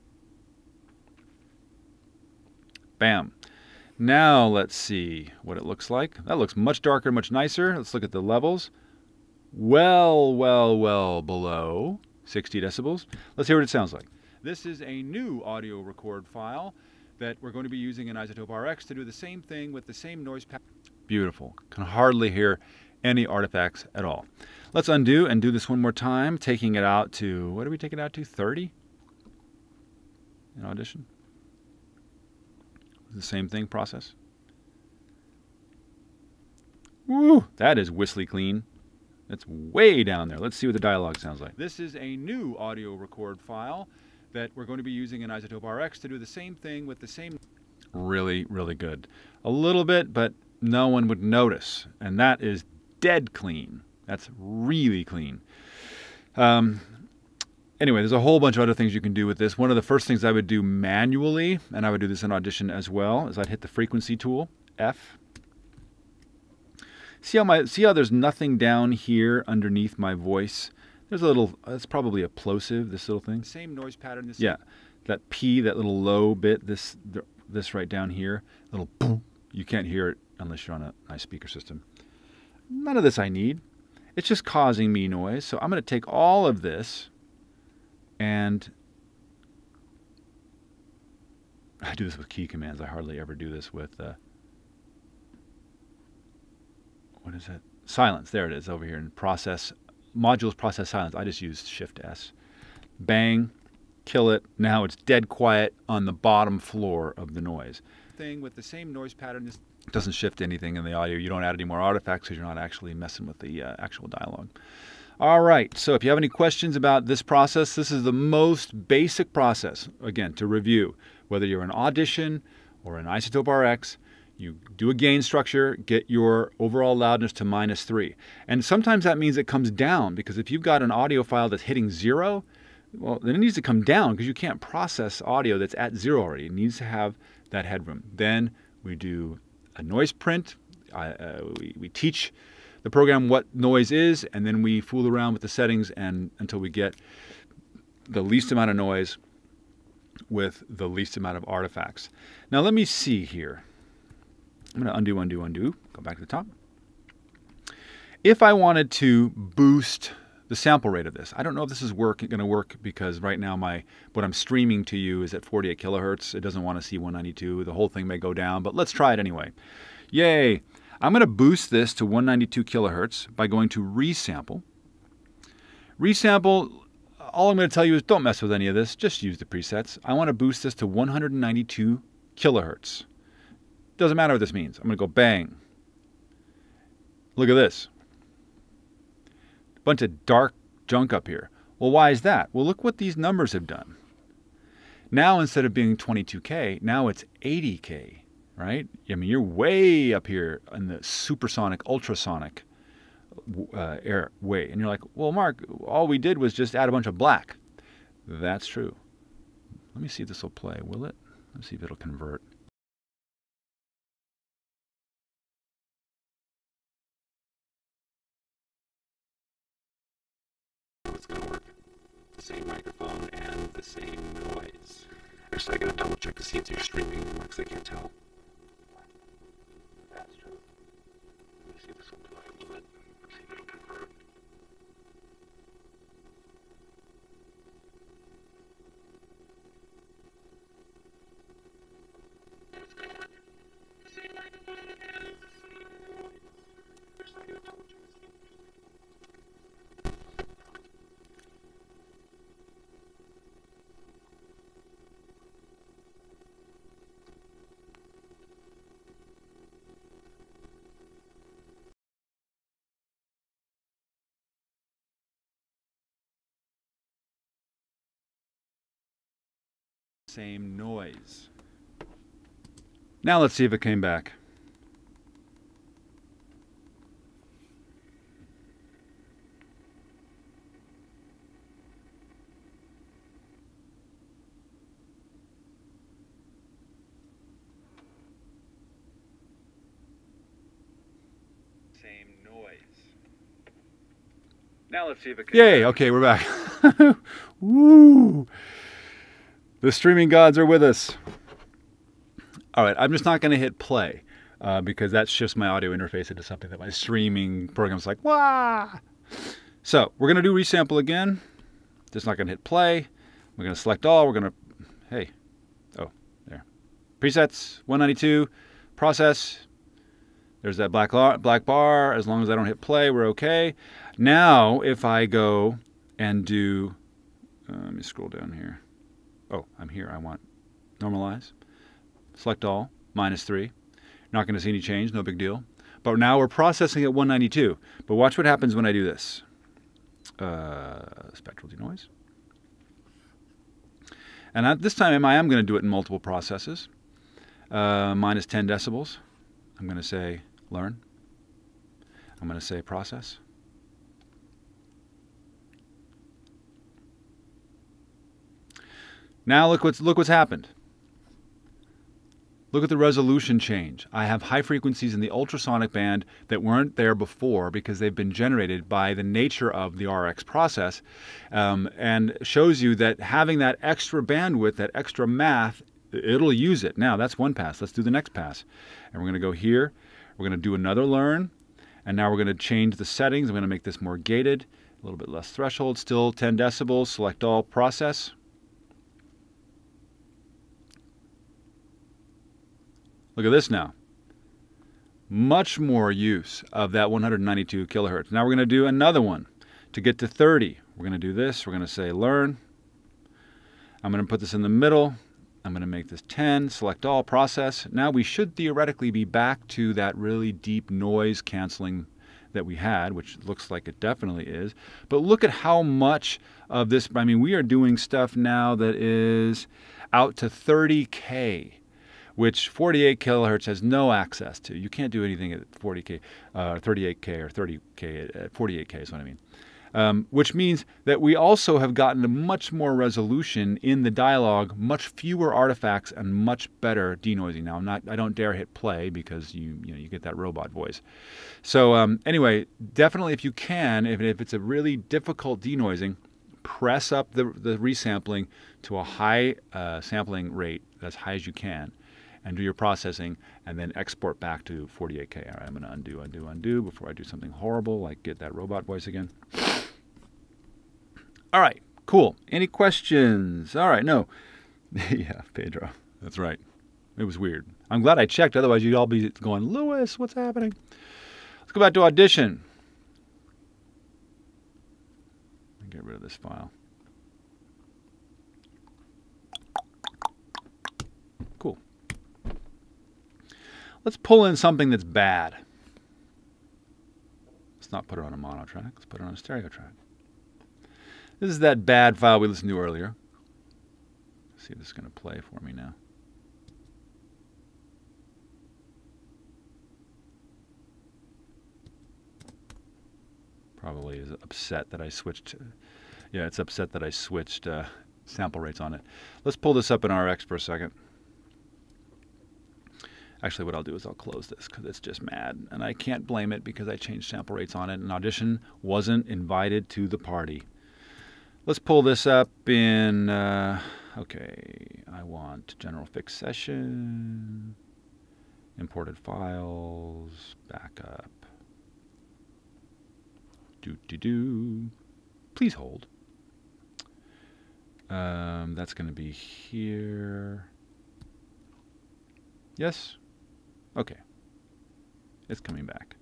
Bam. Now let's see what it looks like. That looks much darker, much nicer. Let's look at the levels. Well below 60 decibels. Let's hear what it sounds like. This is a new audio record file that we're going to be using in iZotope RX to do the same thing with the same noise pattern. Beautiful. Can hardly hear any artifacts at all. Let's undo and do this one more time, taking it out to, what do we take it out to, 30 in Audition? The same thing, process. Woo, that is whistly clean. That's way down there. Let's see what the dialogue sounds like. This is a new audio record file that we're going to be using in iZotope RX to do the same thing with the same... Really, really good. A little bit, but no one would notice. And that is dead clean. That's really clean. Anyway, there's a whole bunch of other things you can do with this. One of the first things I would do manually, and I would do this in Audition as well, is I'd hit the frequency tool, F. See how there's nothing down here underneath my voice? There's a little, it's probably a plosive, this little thing. Same noise pattern. Yeah, that P, that little low bit, this right down here, little boom. You can't hear it unless you're on a nice speaker system. None of this I need. It's just causing me noise. So I'm going to take all of this, and I do this with key commands. I hardly ever do this with, what is it? Silence. There it is over here in process. Modules process silence. I just used Shift S. Bang. Kill it. Now it's dead quiet on the bottom floor of the noise. Thing with the same noise pattern. This doesn't shift anything in the audio. You don't add any more artifacts because you're not actually messing with the actual dialogue. All right. So if you have any questions about this process, this is the most basic process. Again, to review, whether you're in Audition or in iZotope RX, you do a gain structure, get your overall loudness to -3. And sometimes that means it comes down, because if you've got an audio file that's hitting 0, well, then it needs to come down because you can't process audio that's at 0 already. It needs to have that headroom. Then we do a noise print. We teach the program what noise is, and then we fool around with the settings until we get the least amount of noise with the least amount of artifacts. Now let me see here. I'm going to undo, go back to the top. If I wanted to boost the sample rate of this, I don't know if this is going to work, because right now what I'm streaming to you is at 48 kilohertz. It doesn't want to see 192. The whole thing may go down, but let's try it anyway. Yay! I'm going to boost this to 192 kilohertz by going to resample. Resample, all I'm going to tell you is don't mess with any of this. Just use the presets. I want to boost this to 192 kilohertz. Doesn't matter what this means. I'm going to go bang. Look at this. Bunch of dark junk up here. Well, why is that? Well, look what these numbers have done. Now, instead of being 22K, now it's 80K, right? I mean, you're way up here in the supersonic, ultrasonic air way. And you're like, well, Mark, all we did was just add a bunch of black. That's true. Let me see if this will play. Will it? Let's see if it'll convert. It's going to work. The same microphone and the same noise. Actually, I got to double check to see if you're streaming, because I can't tell. That's true. Let me see if this will play a little bit. Let's see if it'll convert. It's going to work. The same microphone and the same noise. Actually, I got to double check. Same noise. Now let's see if it came back. Same noise. Now let's see if it came Yay, back. Okay, we're back. Woo! The streaming gods are with us. All right, I'm just not going to hit play because that shifts my audio interface into something that my streaming program's like, wah! So we're going to do resample again. Just not going to hit play. We're going to select all. We're going to, hey, oh, there. Presets, 192, process. There's that black bar. As long as I don't hit play, we're okay. Now, if I go and do, let me scroll down here. Oh, I'm here. I want normalize. Select all, -3. Not going to see any change, no big deal. But now we're processing at 192. But watch what happens when I do this. Spectral denoise. And this time I am going to do it in multiple processes. -10 decibels. I'm going to say learn. I'm going to say process. Now look what's happened. Look at the resolution change. I have high frequencies in the ultrasonic band that weren't there before because they've been generated by the nature of the RX process, and shows you that having that extra bandwidth, that extra math, it'll use it. Now, that's one pass. Let's do the next pass. And we're going to go here. We're going to do another learn. And now we're going to change the settings. I'm going to make this more gated, a little bit less threshold, still 10 decibels. Select all, process. Look at this now. Much more use of that 192 kilohertz. Now we're going to do another one to get to 30. We're going to do this. We're going to say learn. I'm going to put this in the middle. I'm going to make this 10, select all, process. Now we should theoretically be back to that really deep noise canceling that we had, which looks like it definitely is. But look at how much of this, I mean, we are doing stuff now that is out to 30K. Which 48 kilohertz has no access to. You can't do anything at 40K, 38K or 30K at 48K is what I mean. Which means that we also have gotten a much more resolution in the dialogue, much fewer artifacts, and much better denoising. Now, I don't dare hit play because you get that robot voice. So anyway, definitely if you can, if it's a really difficult denoising, press up the resampling to a high sampling rate, as high as you can, and do your processing, and then export back to 48K. All right, I'm going to undo before I do something horrible, like get that robot voice again. All right, cool. Any questions? All right, no. Yeah, Pedro, that's right. It was weird. I'm glad I checked, otherwise you'd all be going, Lewis, what's happening? Let's go back to Audition. Get rid of this file. Cool. Let's pull in something that's bad. Let's not put it on a mono track. Let's put it on a stereo track. This is that bad file we listened to earlier. Let's see if this is going to play for me now. Probably is upset that I switched. Yeah, it's upset that I switched sample rates on it. Let's pull this up in RX for a second. Actually, what I'll do is I'll close this because it's just mad. And I can't blame it because I changed sample rates on it and Audition wasn't invited to the party. Let's pull this up in, okay, I want general fixed session, imported files, backup, please hold. That's going to be here. Yes? Okay. It's coming back.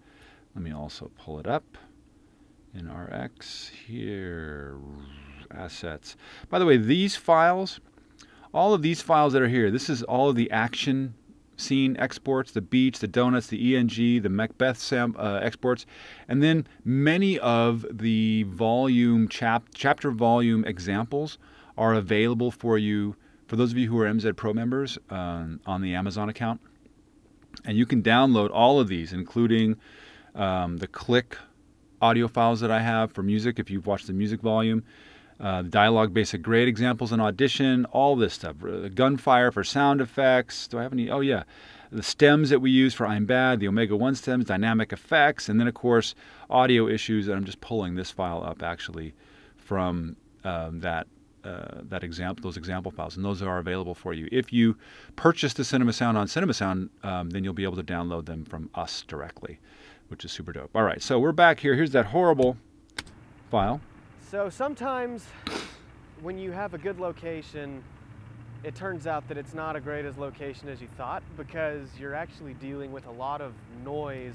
Let me also pull it up in RX here. Assets. By the way, these files, all of these files that are here, this is all of the action scene exports, the beach, the donuts, the ENG, the Macbeth exports, and then many of the volume chapter volume examples are available for you, for those of you who are MZ Pro members on the Amazon account. And you can download all of these, including the click audio files that I have for music, if you've watched the music volume, dialogue basic grade examples in Audition, all this stuff. Gunfire for sound effects. Do I have any? Oh, yeah. The stems that we use for I'm Bad, the Omega 1 stems, dynamic effects, and then, of course, audio issues. And I'm just pulling this file up, actually, from those example files. And those are available for you. If you purchase the Cinema Sound on Cinema Sound, then you'll be able to download them from us directly, which is super dope. All right, so we're back here. Here's that horrible file. So sometimes when you have a good location, it turns out that it's not as great as location as you thought because you're actually dealing with a lot of noise.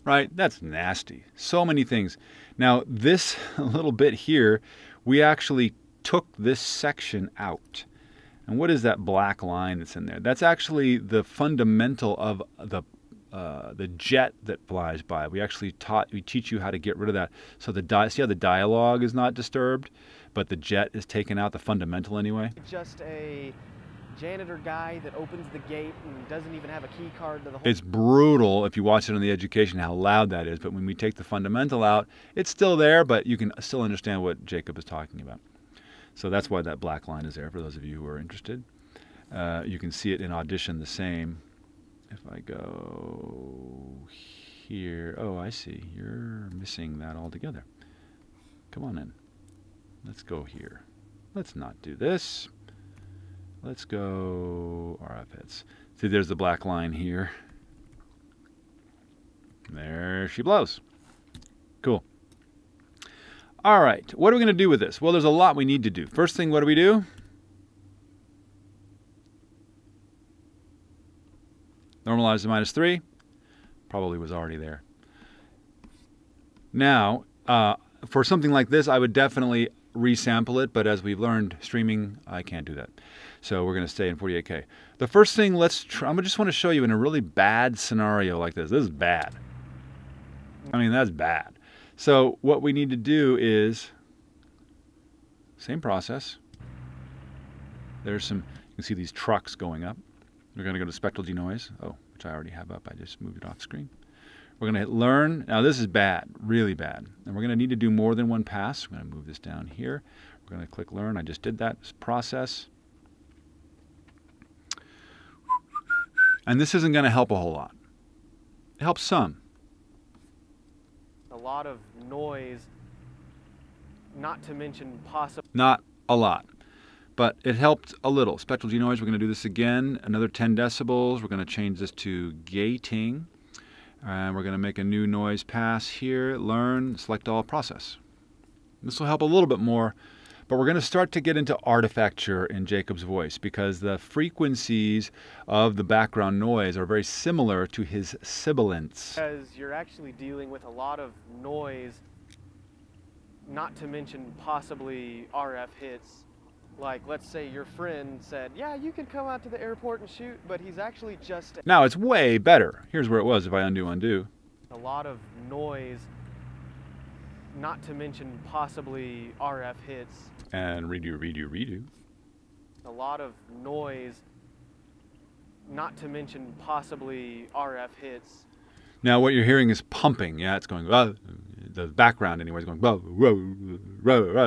Right, that's nasty. So many things. Now this little bit here, we actually took this section out. And what is that black line that's in there? That's actually the fundamental of the jet that flies by. We teach you how to get rid of that. So see how the dialogue is not disturbed, but the jet is taken out, the fundamental anyway? Just a janitor guy that opens the gate and doesn't even have a key card to the whole... It's brutal if you watch it on the education how loud that is, but when we take the fundamental out, it's still there, but you can still understand what Jacob is talking about. So that's why that black line is there for those of you who are interested. You can see it in Audition the same. if I go here, oh, I see. You're missing that altogether. Come on in. Let's go here. Let's not do this. Let's go RF hits. See, there's the black line here. There she blows. Cool. All right, what are we going to do with this? Well, there's a lot we need to do. First thing, what do? Normalize to -3. Probably was already there. Now, for something like this, I would definitely resample it, but as we've learned, streaming, I can't do that. So we're going to stay in 48K. The first thing, I just want to show you in a really bad scenario like this. This is bad. I mean, that's bad. So what we need to do is, same process. There's some, you can see these trucks going up. We're going to go to spectral denoise, which I already have up. I just moved it off screen. We're going to hit learn. Now this is bad, really bad. And we're going to need to do more than one pass. We're going to move this down here. We're going to click learn. I just did that. It's process. And this isn't going to help a whole lot. It helps some. A lot of noise, not to mention possible. Not a lot, but it helped a little. Spectral denoise, we're going to do this again. Another 10 decibels. We're going to change this to gating. And we're going to make a new noise pass here. Learn, select all, process. This will help a little bit more, but we're going to start to get into artifacture in Jacob's voice because the frequencies of the background noise are very similar to his sibilants. Because you're actually dealing with a lot of noise, not to mention possibly RF hits. Like, let's say your friend said, yeah, you can come out to the airport and shoot, but he's actually just... Now it's way better. Here's where it was if I undo. A lot of noise, not to mention possibly RF hits. And redo. A lot of noise, not to mention possibly RF hits. Now what you're hearing is pumping. Yeah, it's going, the background anyway is going,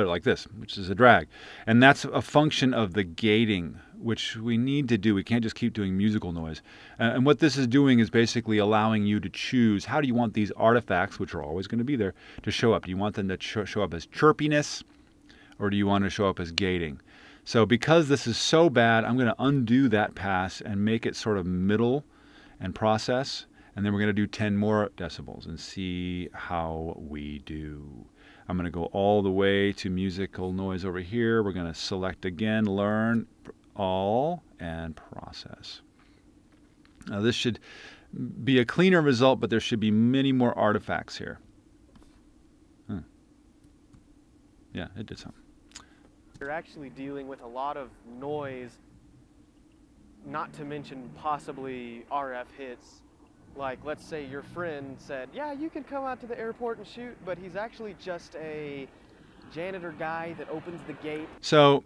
like this, which is a drag. And that's a function of the gating, which we need to do. We can't just keep doing musical noise. And what this is doing is basically allowing you to choose how do you want these artifacts, which are always going to be there, to show up. Do you want them to show up as chirpiness, or do you want to show up as gating? So because this is so bad, I'm going to undo that pass and make it sort of middle and process. And then we're going to do 10 more decibels and see how we do. I'm going to go all the way to musical noise over here. We're going to select again, learn all, and process. Now this should be a cleaner result, but there should be many more artifacts here. Yeah, it did something. You're actually dealing with a lot of noise, not to mention possibly RF hits. Like, let's say your friend said, yeah, you can come out to the airport and shoot, but he's actually just a janitor guy that opens the gate. So,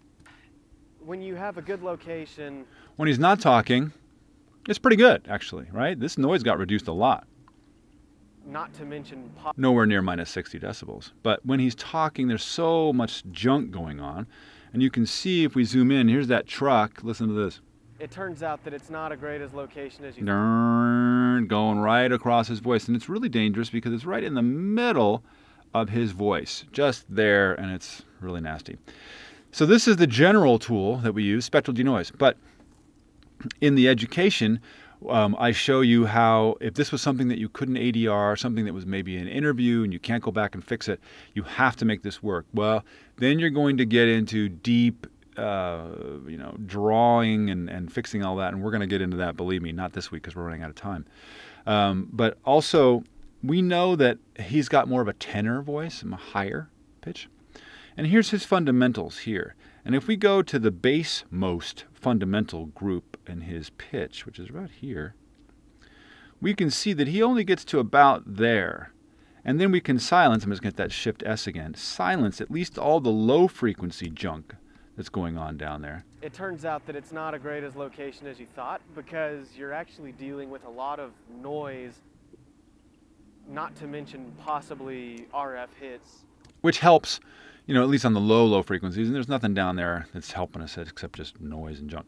when you have a good location... When he's not talking, it's pretty good, actually, right? This noise got reduced a lot. Not to mention... Nowhere near -60 decibels. But when he's talking, there's so much junk going on. And you can see, if we zoom in, here's that truck. Listen to this. It turns out that it's not as great as location as you going right across his voice. And it's really dangerous because it's right in the middle of his voice. Just there, and it's really nasty. So this is the general tool that we use, spectral denoise. But in the education, I show you how if this was something that you couldn't ADR, something that was maybe an interview and you can't go back and fix it, you have to make this work. Well, then you're going to get into deep drawing and fixing all that, and we're going to get into that, believe me, not this week because we're running out of time. But also, we know that he's got more of a tenor voice, a higher pitch. And here's his fundamentals here. And if we go to the bass most fundamental group in his pitch, which is right here, we can see that he only gets to about there. And then we can silence, I'm just going to hit that Shift S again, silence at least all the low frequency junk that's going on down there. It turns out that it's not as great as location as you thought because you're actually dealing with a lot of noise, not to mention possibly RF hits. Which helps, at least on the low frequencies, and there's nothing down there that's helping us except just noise and junk.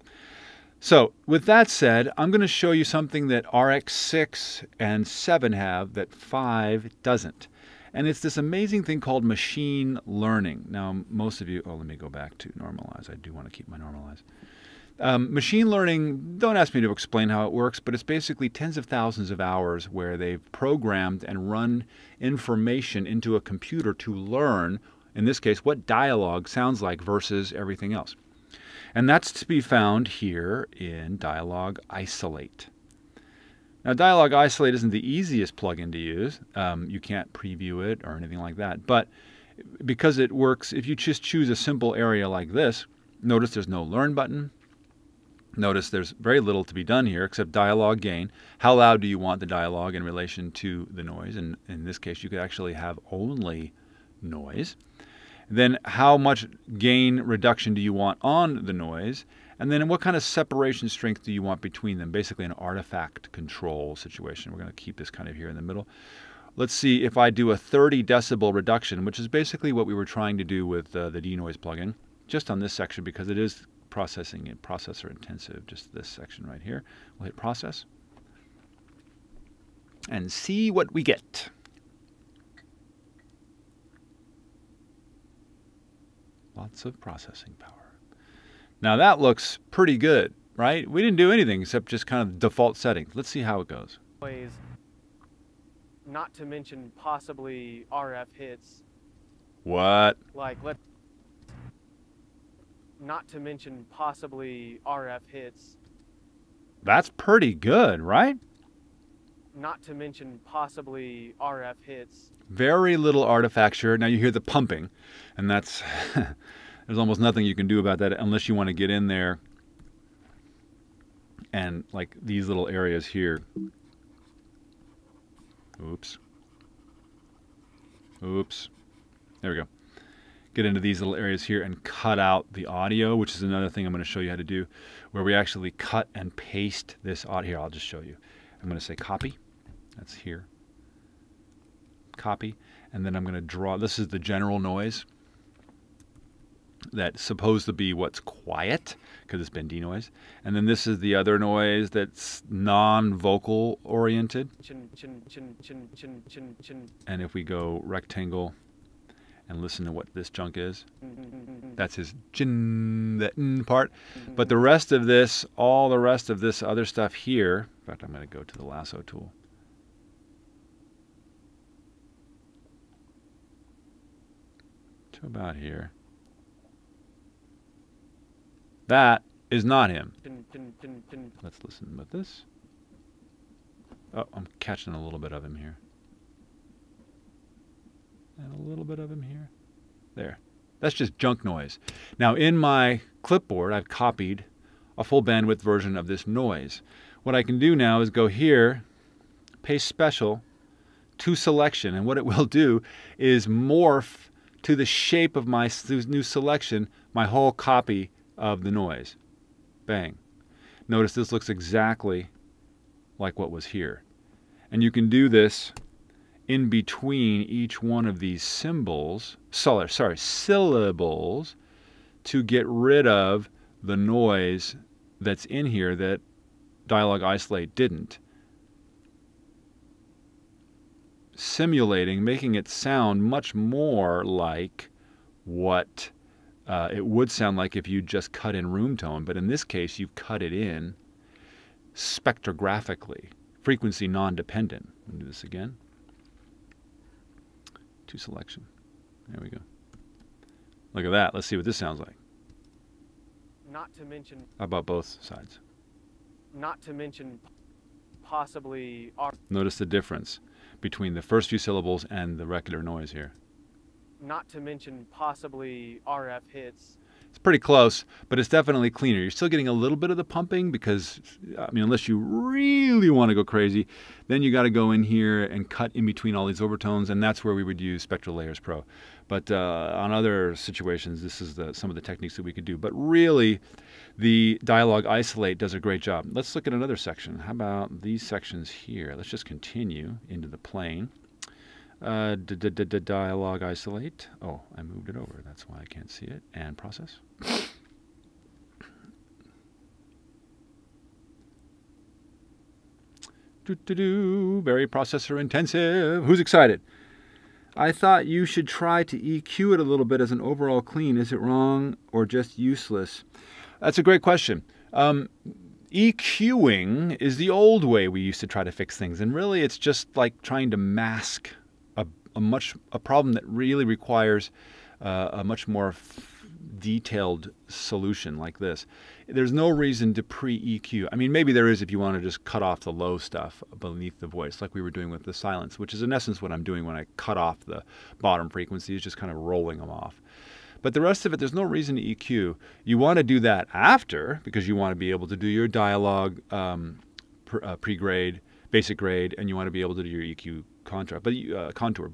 So with that said, I'm going to show you something that RX6 and 7 have that 5 doesn't. And it's this amazing thing called machine learning. Now, most of you, let me go back to normalize. I do want to keep my normalize. Machine learning, don't ask me to explain how it works, but it's basically tens of thousands of hours where they've programmed and run information into a computer to learn, in this case, what dialogue sounds like versus everything else. And that's to be found here in Dialog Isolate. Now, Dialog Isolate isn't the easiest plugin to use. You can't preview it or anything like that. But because it works, if you just choose a simple area like this, notice there's no Learn button. Notice there's very little to be done here except dialogue gain. How loud do you want the dialogue in relation to the noise? And in this case, you could actually have only noise. Then how much gain reduction do you want on the noise? And then what kind of separation strength do you want between them? Basically an artifact control situation. We're going to keep this kind of here in the middle. Let's see if I do a 30 decibel reduction, which is basically what we were trying to do with the denoise plugin, just on this section because it is processing and processor intensive, just this section right here. We'll hit process and see what we get. Lots of processing power. Now that looks pretty good, right? We didn't do anything except just kind of default settings. Let's see how it goes. Not to mention possibly RF hits. What? Like, not to mention possibly RF hits. That's pretty good, right? Not to mention possibly RF hits. Very little artifacture. Now you hear the pumping, and that's there's almost nothing you can do about that unless you want to get in there and like these little areas here. Oops. Oops. There we go. Get into these little areas here and cut out the audio, which is another thing I'm going to show you how to do, where we actually cut and paste this audio. Here, I'll just show you. I'm going to say copy. That's here. Copy. And then I'm going to draw. This is the general noise that's supposed to be what's quiet because it's been denoised. And then this is the other noise that's non-vocal oriented. And if we go rectangle and listen to what this junk is, that's his chin, the n part. But the rest of this, all the rest of this other stuff here, in fact, I'm going to go to the lasso tool. To about here. That is not him. Let's listen with this. Oh, I'm catching a little bit of him here. And a little bit of him here. There. That's just junk noise. Now in my clipboard, I've copied a full bandwidth version of this noise. What I can do now is go here, paste special, to selection. And what it will do is morph to the shape of my new selection my whole copy of the noise. Bang. Notice this looks exactly like what was here. And you can do this in between each one of these syllables to get rid of the noise that's in here that Dialog Isolate didn't. Simulating, making it sound much more like what it would sound like if you just cut in room tone, but in this case you've cut it in spectrographically, frequency non-dependent. Let me do this again. To selection. There we go. Look at that. Let's see what this sounds like. Not to mention. How about both sides? Not to mention possibly. Notice the difference between the first few syllables and the regular noise here. Not to mention possibly RF hits. It's pretty close, but it's definitely cleaner. You're still getting a little bit of the pumping because, I mean, unless you really want to go crazy, then you got to go in here and cut in between all these overtones, and that's where we would use Spectral Layers Pro. But on other situations, this is some of the techniques that we could do. But really, the Dialog Isolate does a great job. Let's look at another section. How about these sections here? Let's just continue into the plane. Dialog Isolate. Oh, I moved it over. That's why I can't see it. And process. Very processor intensive. Who's excited? I thought you should try to EQ it a little bit as an overall clean. Is it wrong or just useless? That's a great question. EQing is the old way we used to try to fix things, and really it's just like trying to mask a problem that really requires a much more detailed solution like this. There's no reason to pre-EQ. I mean, maybe there is if you want to just cut off the low stuff beneath the voice, like we were doing with the silence, which is in essence what I'm doing when I cut off the bottom frequencies, just kind of rolling them off. But the rest of it, there's no reason to EQ. You want to do that after, because you want to be able to do your dialogue pre-grade, basic grade, and you want to be able to do your EQ contour. But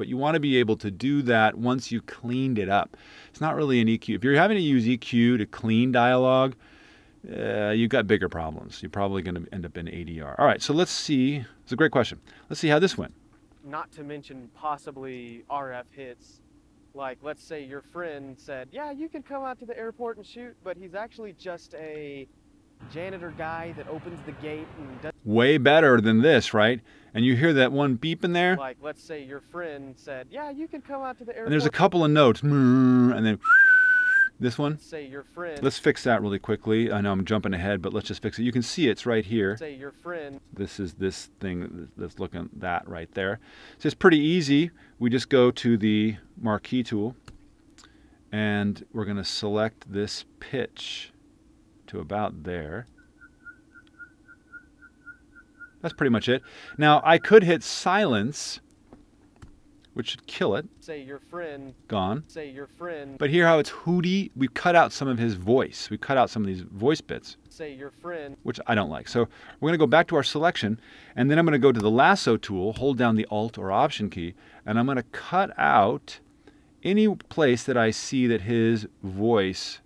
you want to be able to do that once you cleaned it up. It's not really an EQ. If you're having to use EQ to clean dialogue, you've got bigger problems. You're probably going to end up in ADR. All right, so let's see. It's a great question. Let's see how this went. Not to mention possibly RF hits. Like, let's say your friend said, yeah, you could come out to the airport and shoot, but he's actually just a janitor guy that opens the gate and does... Way better than this, right? And you hear that one beep in there? Like, let's say your friend said, yeah, you could come out to the airport... And there's a couple of notes. And then this one. Say your friend... Let's fix that really quickly. I know I'm jumping ahead, but let's just fix it. You can see it's right here. Say your friend... This is this thing that's looking at that right there. So it's pretty easy. We just go to the marquee tool, and we're going to select this pitch to about there. That's pretty much it. Now, I could hit silence, which should kill it. Say your friend. Gone. Say your friend. But hear how it's hooty? We've cut out some of his voice. We've cut out some of these voice bits. Say your friend. Which I don't like. So we're going to go back to our selection, and then I'm going to go to the lasso tool, hold down the Alt or Option key, and I'm going to cut out any place that I see that his voice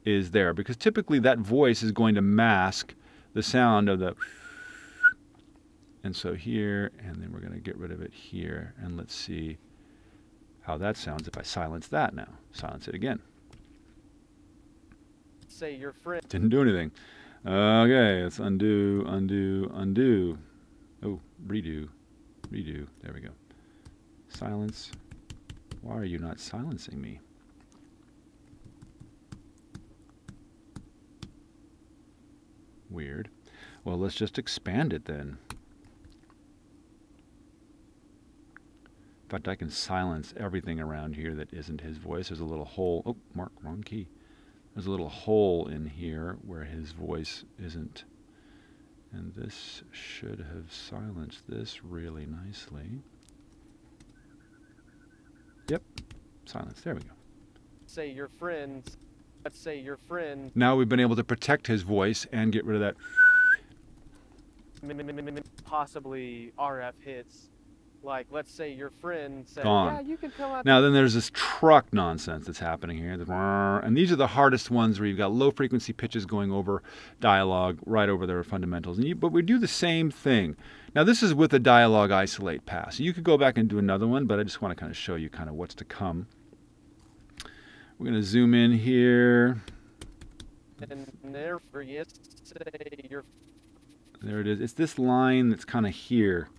is there. Because typically that voice is going to mask the sound of the... And so here, and then we're going to get rid of it here, and let's see how that sounds if I silence that now. Silence it again. Say your friend. Didn't do anything. Okay, let's undo, undo, undo. Oh, redo, redo. There we go. Silence. Why are you not silencing me? Weird. Well, let's just expand it then. In fact, I can silence everything around here that isn't his voice. There's a little hole. Oh, Mark, wrong key. There's a little hole in here where his voice isn't. And this should have silenced this really nicely. Yep, silence. There we go. Say your friends. Let's say your friend. Now we've been able to protect his voice and get rid of that. Possibly RF hits. Like, let's say your friend said, Gone. yeah, you can come out. Now then there's this truck nonsense that's happening here. And these are the hardest ones where you've got low frequency pitches going over dialogue, right over their fundamentals. But we do the same thing. Now this is with a dialogue isolate pass. You could go back and do another one, but I just want to kind of show you kind of what's to come. We're going to zoom in here. And therefore, yes, say your... There it is. It's this line that's kind of here.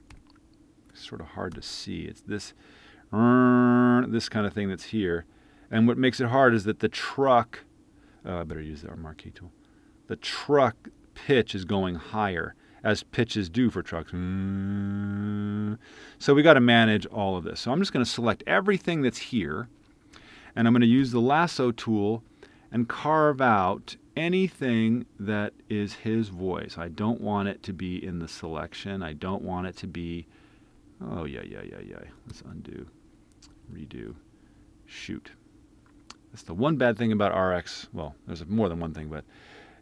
Sort of hard to see. It's this kind of thing that's here. And what makes it hard is that the truck, I better use our marquee tool. The truck pitch is going higher, as pitches do for trucks. So we got to manage all of this. So I'm just going to select everything that's here, and I'm going to use the lasso tool and carve out anything that is his voice. I don't want it to be in the selection. I don't want it to be... Oh, yeah. Let's undo, redo, shoot. That's the one bad thing about RX. Well, there's more than one thing, but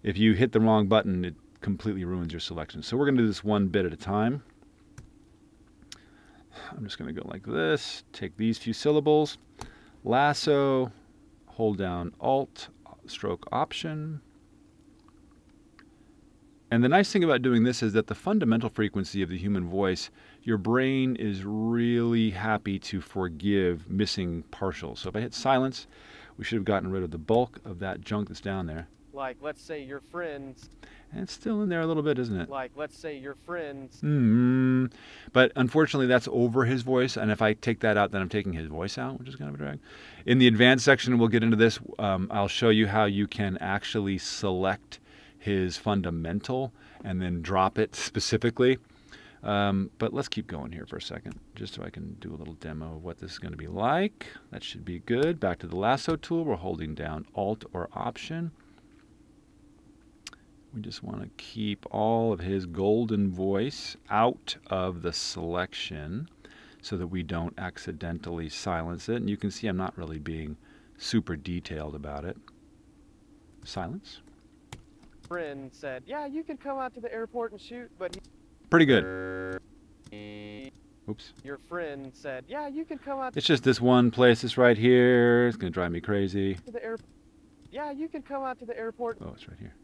if you hit the wrong button, it completely ruins your selection. So we're going to do this one bit at a time. I'm just going to go like this, take these few syllables, lasso, hold down Alt, stroke Option. And the nice thing about doing this is that the fundamental frequency of the human voice, your brain is really happy to forgive missing partials. So if I hit silence, we should have gotten rid of the bulk of that junk that's down there. Like, let's say your friends. And it's still in there a little bit, isn't it? Like, let's say your friends. But unfortunately, that's over his voice. And if I take that out, then I'm taking his voice out, which is kind of a drag. In the advanced section, we'll get into this. I'll show you how you can actually select his fundamental and then drop it specifically. But let's keep going here for a second, just so I can do a little demo of what this is going to be like. That should be good. Back to the lasso tool. We're holding down Alt or Option. We just want to keep all of his golden voice out of the selection so that we don't accidentally silence it. And you can see I'm not really being super detailed about it. Silence. Friend said, yeah, you could come out to the airport and shoot, but pretty good. Oops. Your friend said, yeah, you can come out. It's just this one place. It's right here. It's going to drive me crazy. To the airport. Yeah, you can come out to the airport. Oh, it's right here.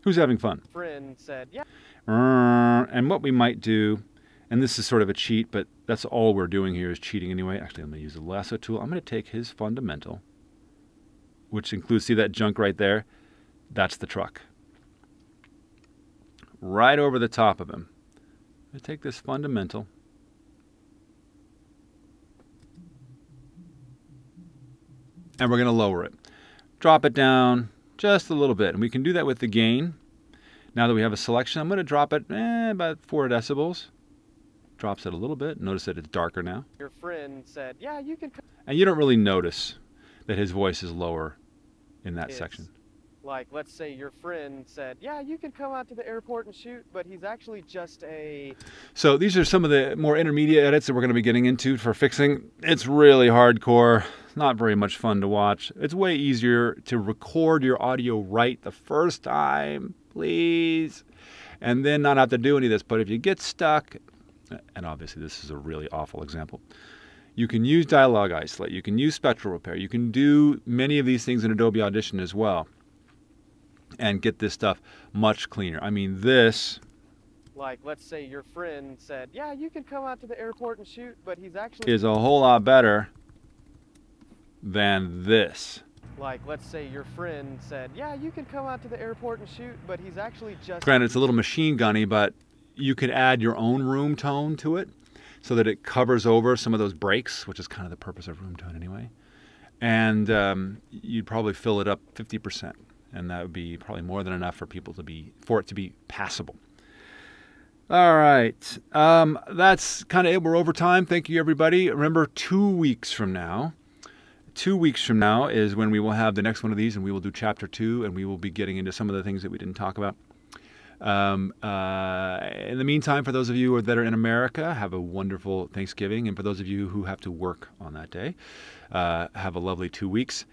Who's having fun? Friend said, yeah. And what we might do, and this is sort of a cheat, but that's all we're doing here is cheating anyway. Actually, I'm going to use the lasso tool. I'm going to take his fundamental, which includes, see that junk right there? That's the truck. Right over the top of him. I'm going to take this fundamental. And we're going to lower it. Drop it down just a little bit. And we can do that with the gain. Now that we have a selection, I'm going to drop it about 4 decibels. Drops it a little bit. Notice that it's darker now. Your friend said, yeah, you can come. And you don't really notice that his voice is lower in that section. Like, let's say your friend said, yeah, you can come out to the airport and shoot, but he's actually just a... So these are some of the more intermediate edits that we're going to be getting into for fixing. It's really hardcore. Not very much fun to watch. It's way easier to record your audio right the first time, please, and then not have to do any of this. But if you get stuck, and obviously this is a really awful example, you can use Dialog Isolate, you can use Spectral Repair, you can do many of these things in Adobe Audition as well, and get this stuff much cleaner. I mean, this... Like, let's say your friend said, yeah, you can come out to the airport and shoot, but he's actually... is a whole lot better than this. Like, let's say your friend said, yeah, you can come out to the airport and shoot, but he's actually just... Granted, it's a little machine gunny, but you can add your own room tone to it so that it covers over some of those breaks, which is kind of the purpose of room tone anyway. And you'd probably fill it up 50%. And that would be probably more than enough for people to be, for it to be passable. All right. That's kind of it. We're over time. Thank you, everybody. Remember, 2 weeks from now, 2 weeks from now is when we will have the next one of these, and we will do chapter 2, and we will be getting into some of the things that we didn't talk about. In the meantime, for those of you that are in America, have a wonderful Thanksgiving. And for those of you who have to work on that day, have a lovely 2 weeks.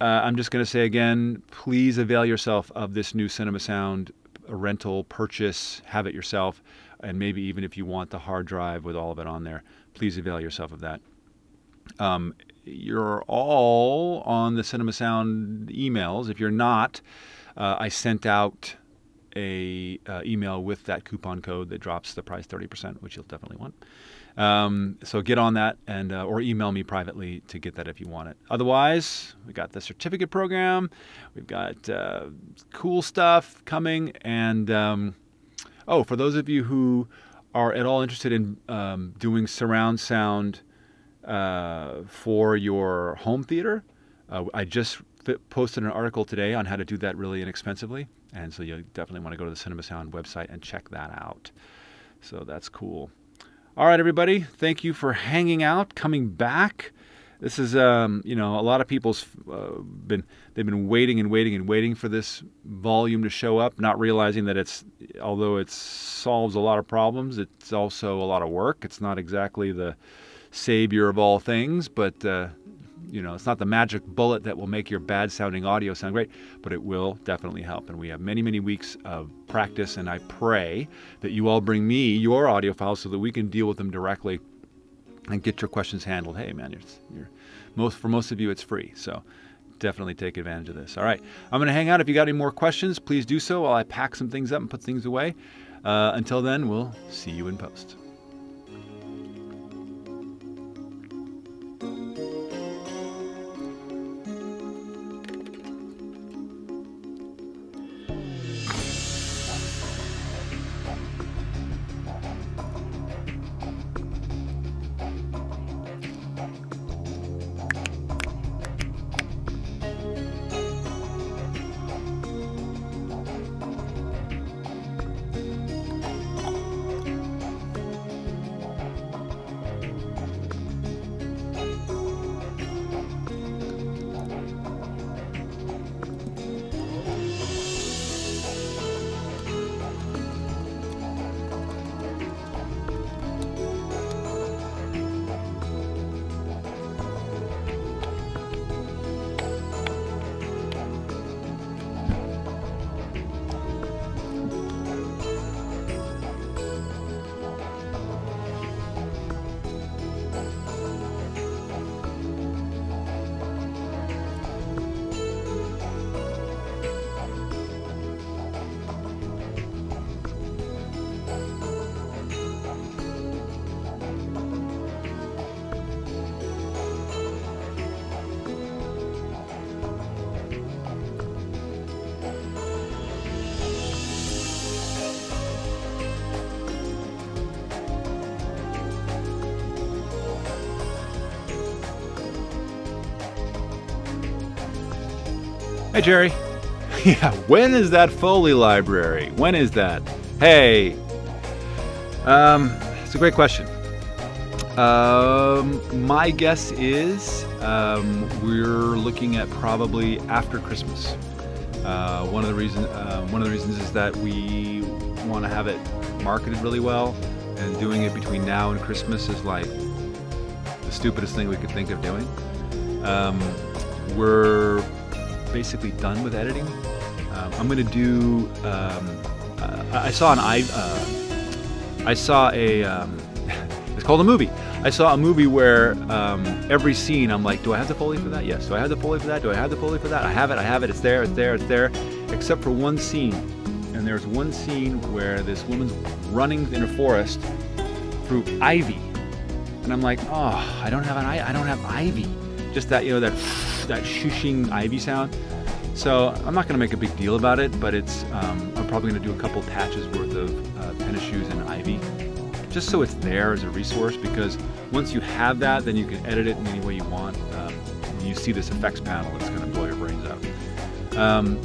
I'm just going to say again, please avail yourself of this new Cinema Sound rental purchase. Have it yourself. And maybe even if you want the hard drive with all of it on there, please avail yourself of that. You're all on the Cinema Sound emails. If you're not, I sent out a email with that coupon code that drops the price 30%, which you'll definitely want. So get on that and or email me privately to get that if you want it. Otherwise, we got the certificate program. We've got cool stuff coming. And oh, for those of you who are at all interested in doing surround sound for your home theater, I just posted an article today on how to do that really inexpensively, and so you definitely want to go to the Cinema Sound website and check that out. So that's cool. All right, everybody, thank you for hanging out, coming back. This is, you know, a lot of people's they've been waiting and waiting and waiting for this volume to show up, not realizing that it's, although it solves a lot of problems, it's also a lot of work. It's not exactly the savior of all things, but you know, it's not the magic bullet that will make your bad sounding audio sound great, but it will definitely help. And we have many, many weeks of practice, and I pray that you all bring me your audio files so that we can deal with them directly and get your questions handled. Hey man, for most of you it's free, so definitely take advantage of this. All right, I'm going to hang out. If you got any more questions, please do so while I pack some things up and put things away. Until then, we'll see you in post. Hi, Jerry. Yeah, when is that Foley library? When is that? Hey. It's a great question. My guess is we're looking at probably after Christmas. One of the reasons is that we want to have it marketed really well, and doing it between now and Christmas is like the stupidest thing we could think of doing. We're basically done with editing. I'm going to do. I saw a. It's called a movie. I saw a movie where every scene I'm like, do I have the Foley for that? Yes. Do I have the Foley for that? Do I have the Foley for that? I have it. I have it. It's there. It's there. It's there. Except for one scene. And there's one scene where this woman's running in a forest through ivy, and I'm like, oh, I don't have ivy. Just that, that shooshing ivy sound. So I'm not going to make a big deal about it, but it's I'm probably going to do a couple patches worth of tennis shoes and ivy, just so it's there as a resource, because once you have that, then you can edit it in any way you want. When you see this effects panel, it's going to blow your brains out.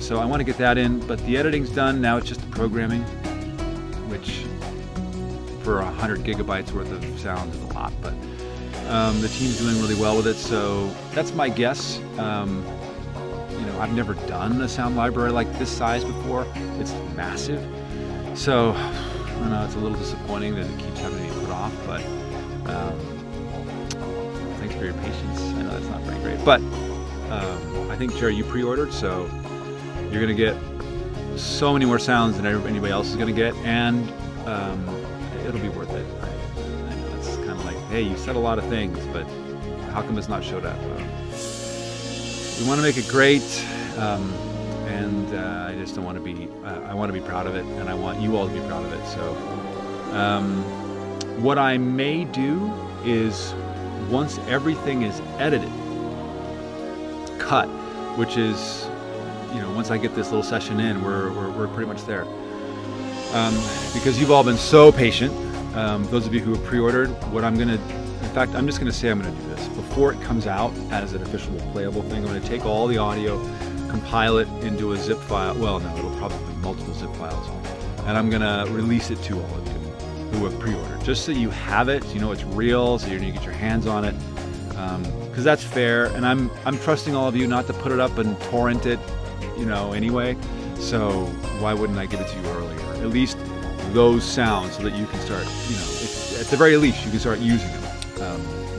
So I want to get that in, but the editing's done. Now it's just the programming, which for 100 gigabytes worth of sound is a lot, but the team's doing really well with it, so that's my guess. I've never done a sound library like this size before. It's massive, so I know it's a little disappointing that it keeps having to be put off, but thanks for your patience. I know that's not very great, but I think, Jerry, you pre-ordered, so you're going to get so many more sounds than anybody else is going to get, and it'll be worth it. I know it's kind of like, hey, you said a lot of things, but how come it's not showed up? We want to make it great, and I just don't want to be. I want to be proud of it, and I want you all to be proud of it. So, what I may do is, once everything is edited, cut, which is, once I get this little session in, we're pretty much there. Because you've all been so patient. Those of you who have pre-ordered, in fact, I'm just going to say I'm going to do this. Before it comes out as an official playable thing, I'm going to take all the audio, compile it into a zip file. Well, no, it'll probably be multiple zip files. And I'm going to release it to all of you who have pre-ordered, just so you have it, so you know it's real, so you get your hands on it. Because that's fair, and I'm trusting all of you not to put it up and torrent it, anyway. So why wouldn't I give it to you earlier? At least those sounds, so that you can start, at the very least, you can start using them.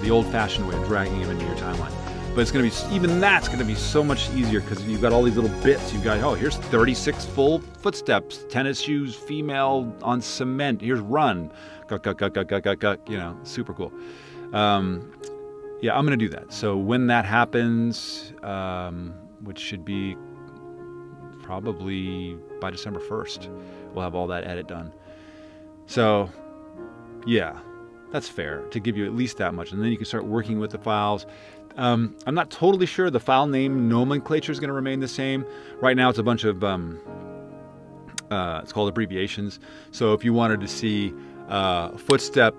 The old-fashioned way of dragging them into your timeline. But it's going to be, even that's going to be so much easier, because you've got all these little bits. You've got, oh, here's 36 full footsteps, tennis shoes, female on cement. Here's run, super cool. Yeah, I'm going to do that. So when that happens, which should be probably by December 1st, we'll have all that edit done. So, yeah. That's fair, to give you at least that much, and then you can start working with the files. I'm not totally sure the file name nomenclature is going to remain the same. Right now it's a bunch of, it's called abbreviations. So if you wanted to see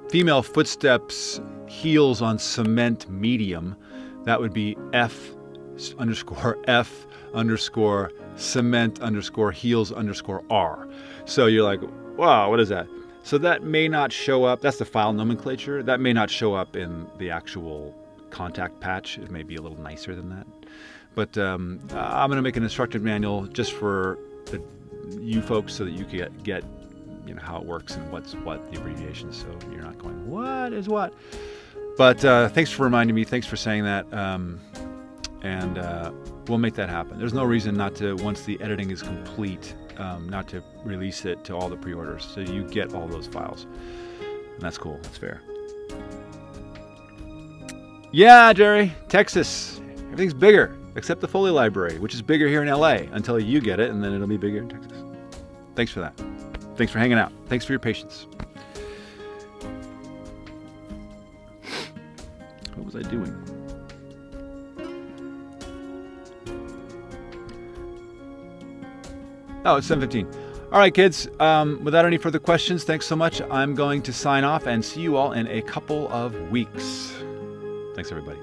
female footsteps, heels on cement medium, that would be F_F_cement_heels_R. So you're like, wow, what is that? So that may not show up, that's the file nomenclature, that may not show up in the actual contact patch. It may be a little nicer than that. But I'm going to make an instructive manual just for you folks, so that you can get how it works and what's what, the abbreviations, so you're not going, what is what? But thanks for reminding me, thanks for saying that, and we'll make that happen. There's no reason not to, once the editing is complete, not to release it to all the pre-orders, so you get all those files. And that's cool. That's fair. Yeah, Jerry, Texas. Everything's bigger, except the Foley library, which is bigger here in LA until you get it, and then it'll be bigger in Texas. Thanks for that. Thanks for hanging out. Thanks for your patience. What was I doing? Oh, it's 7:15. All right, kids. Without any further questions, thanks so much. I'm going to sign off and see you all in a couple of weeks. Thanks, everybody.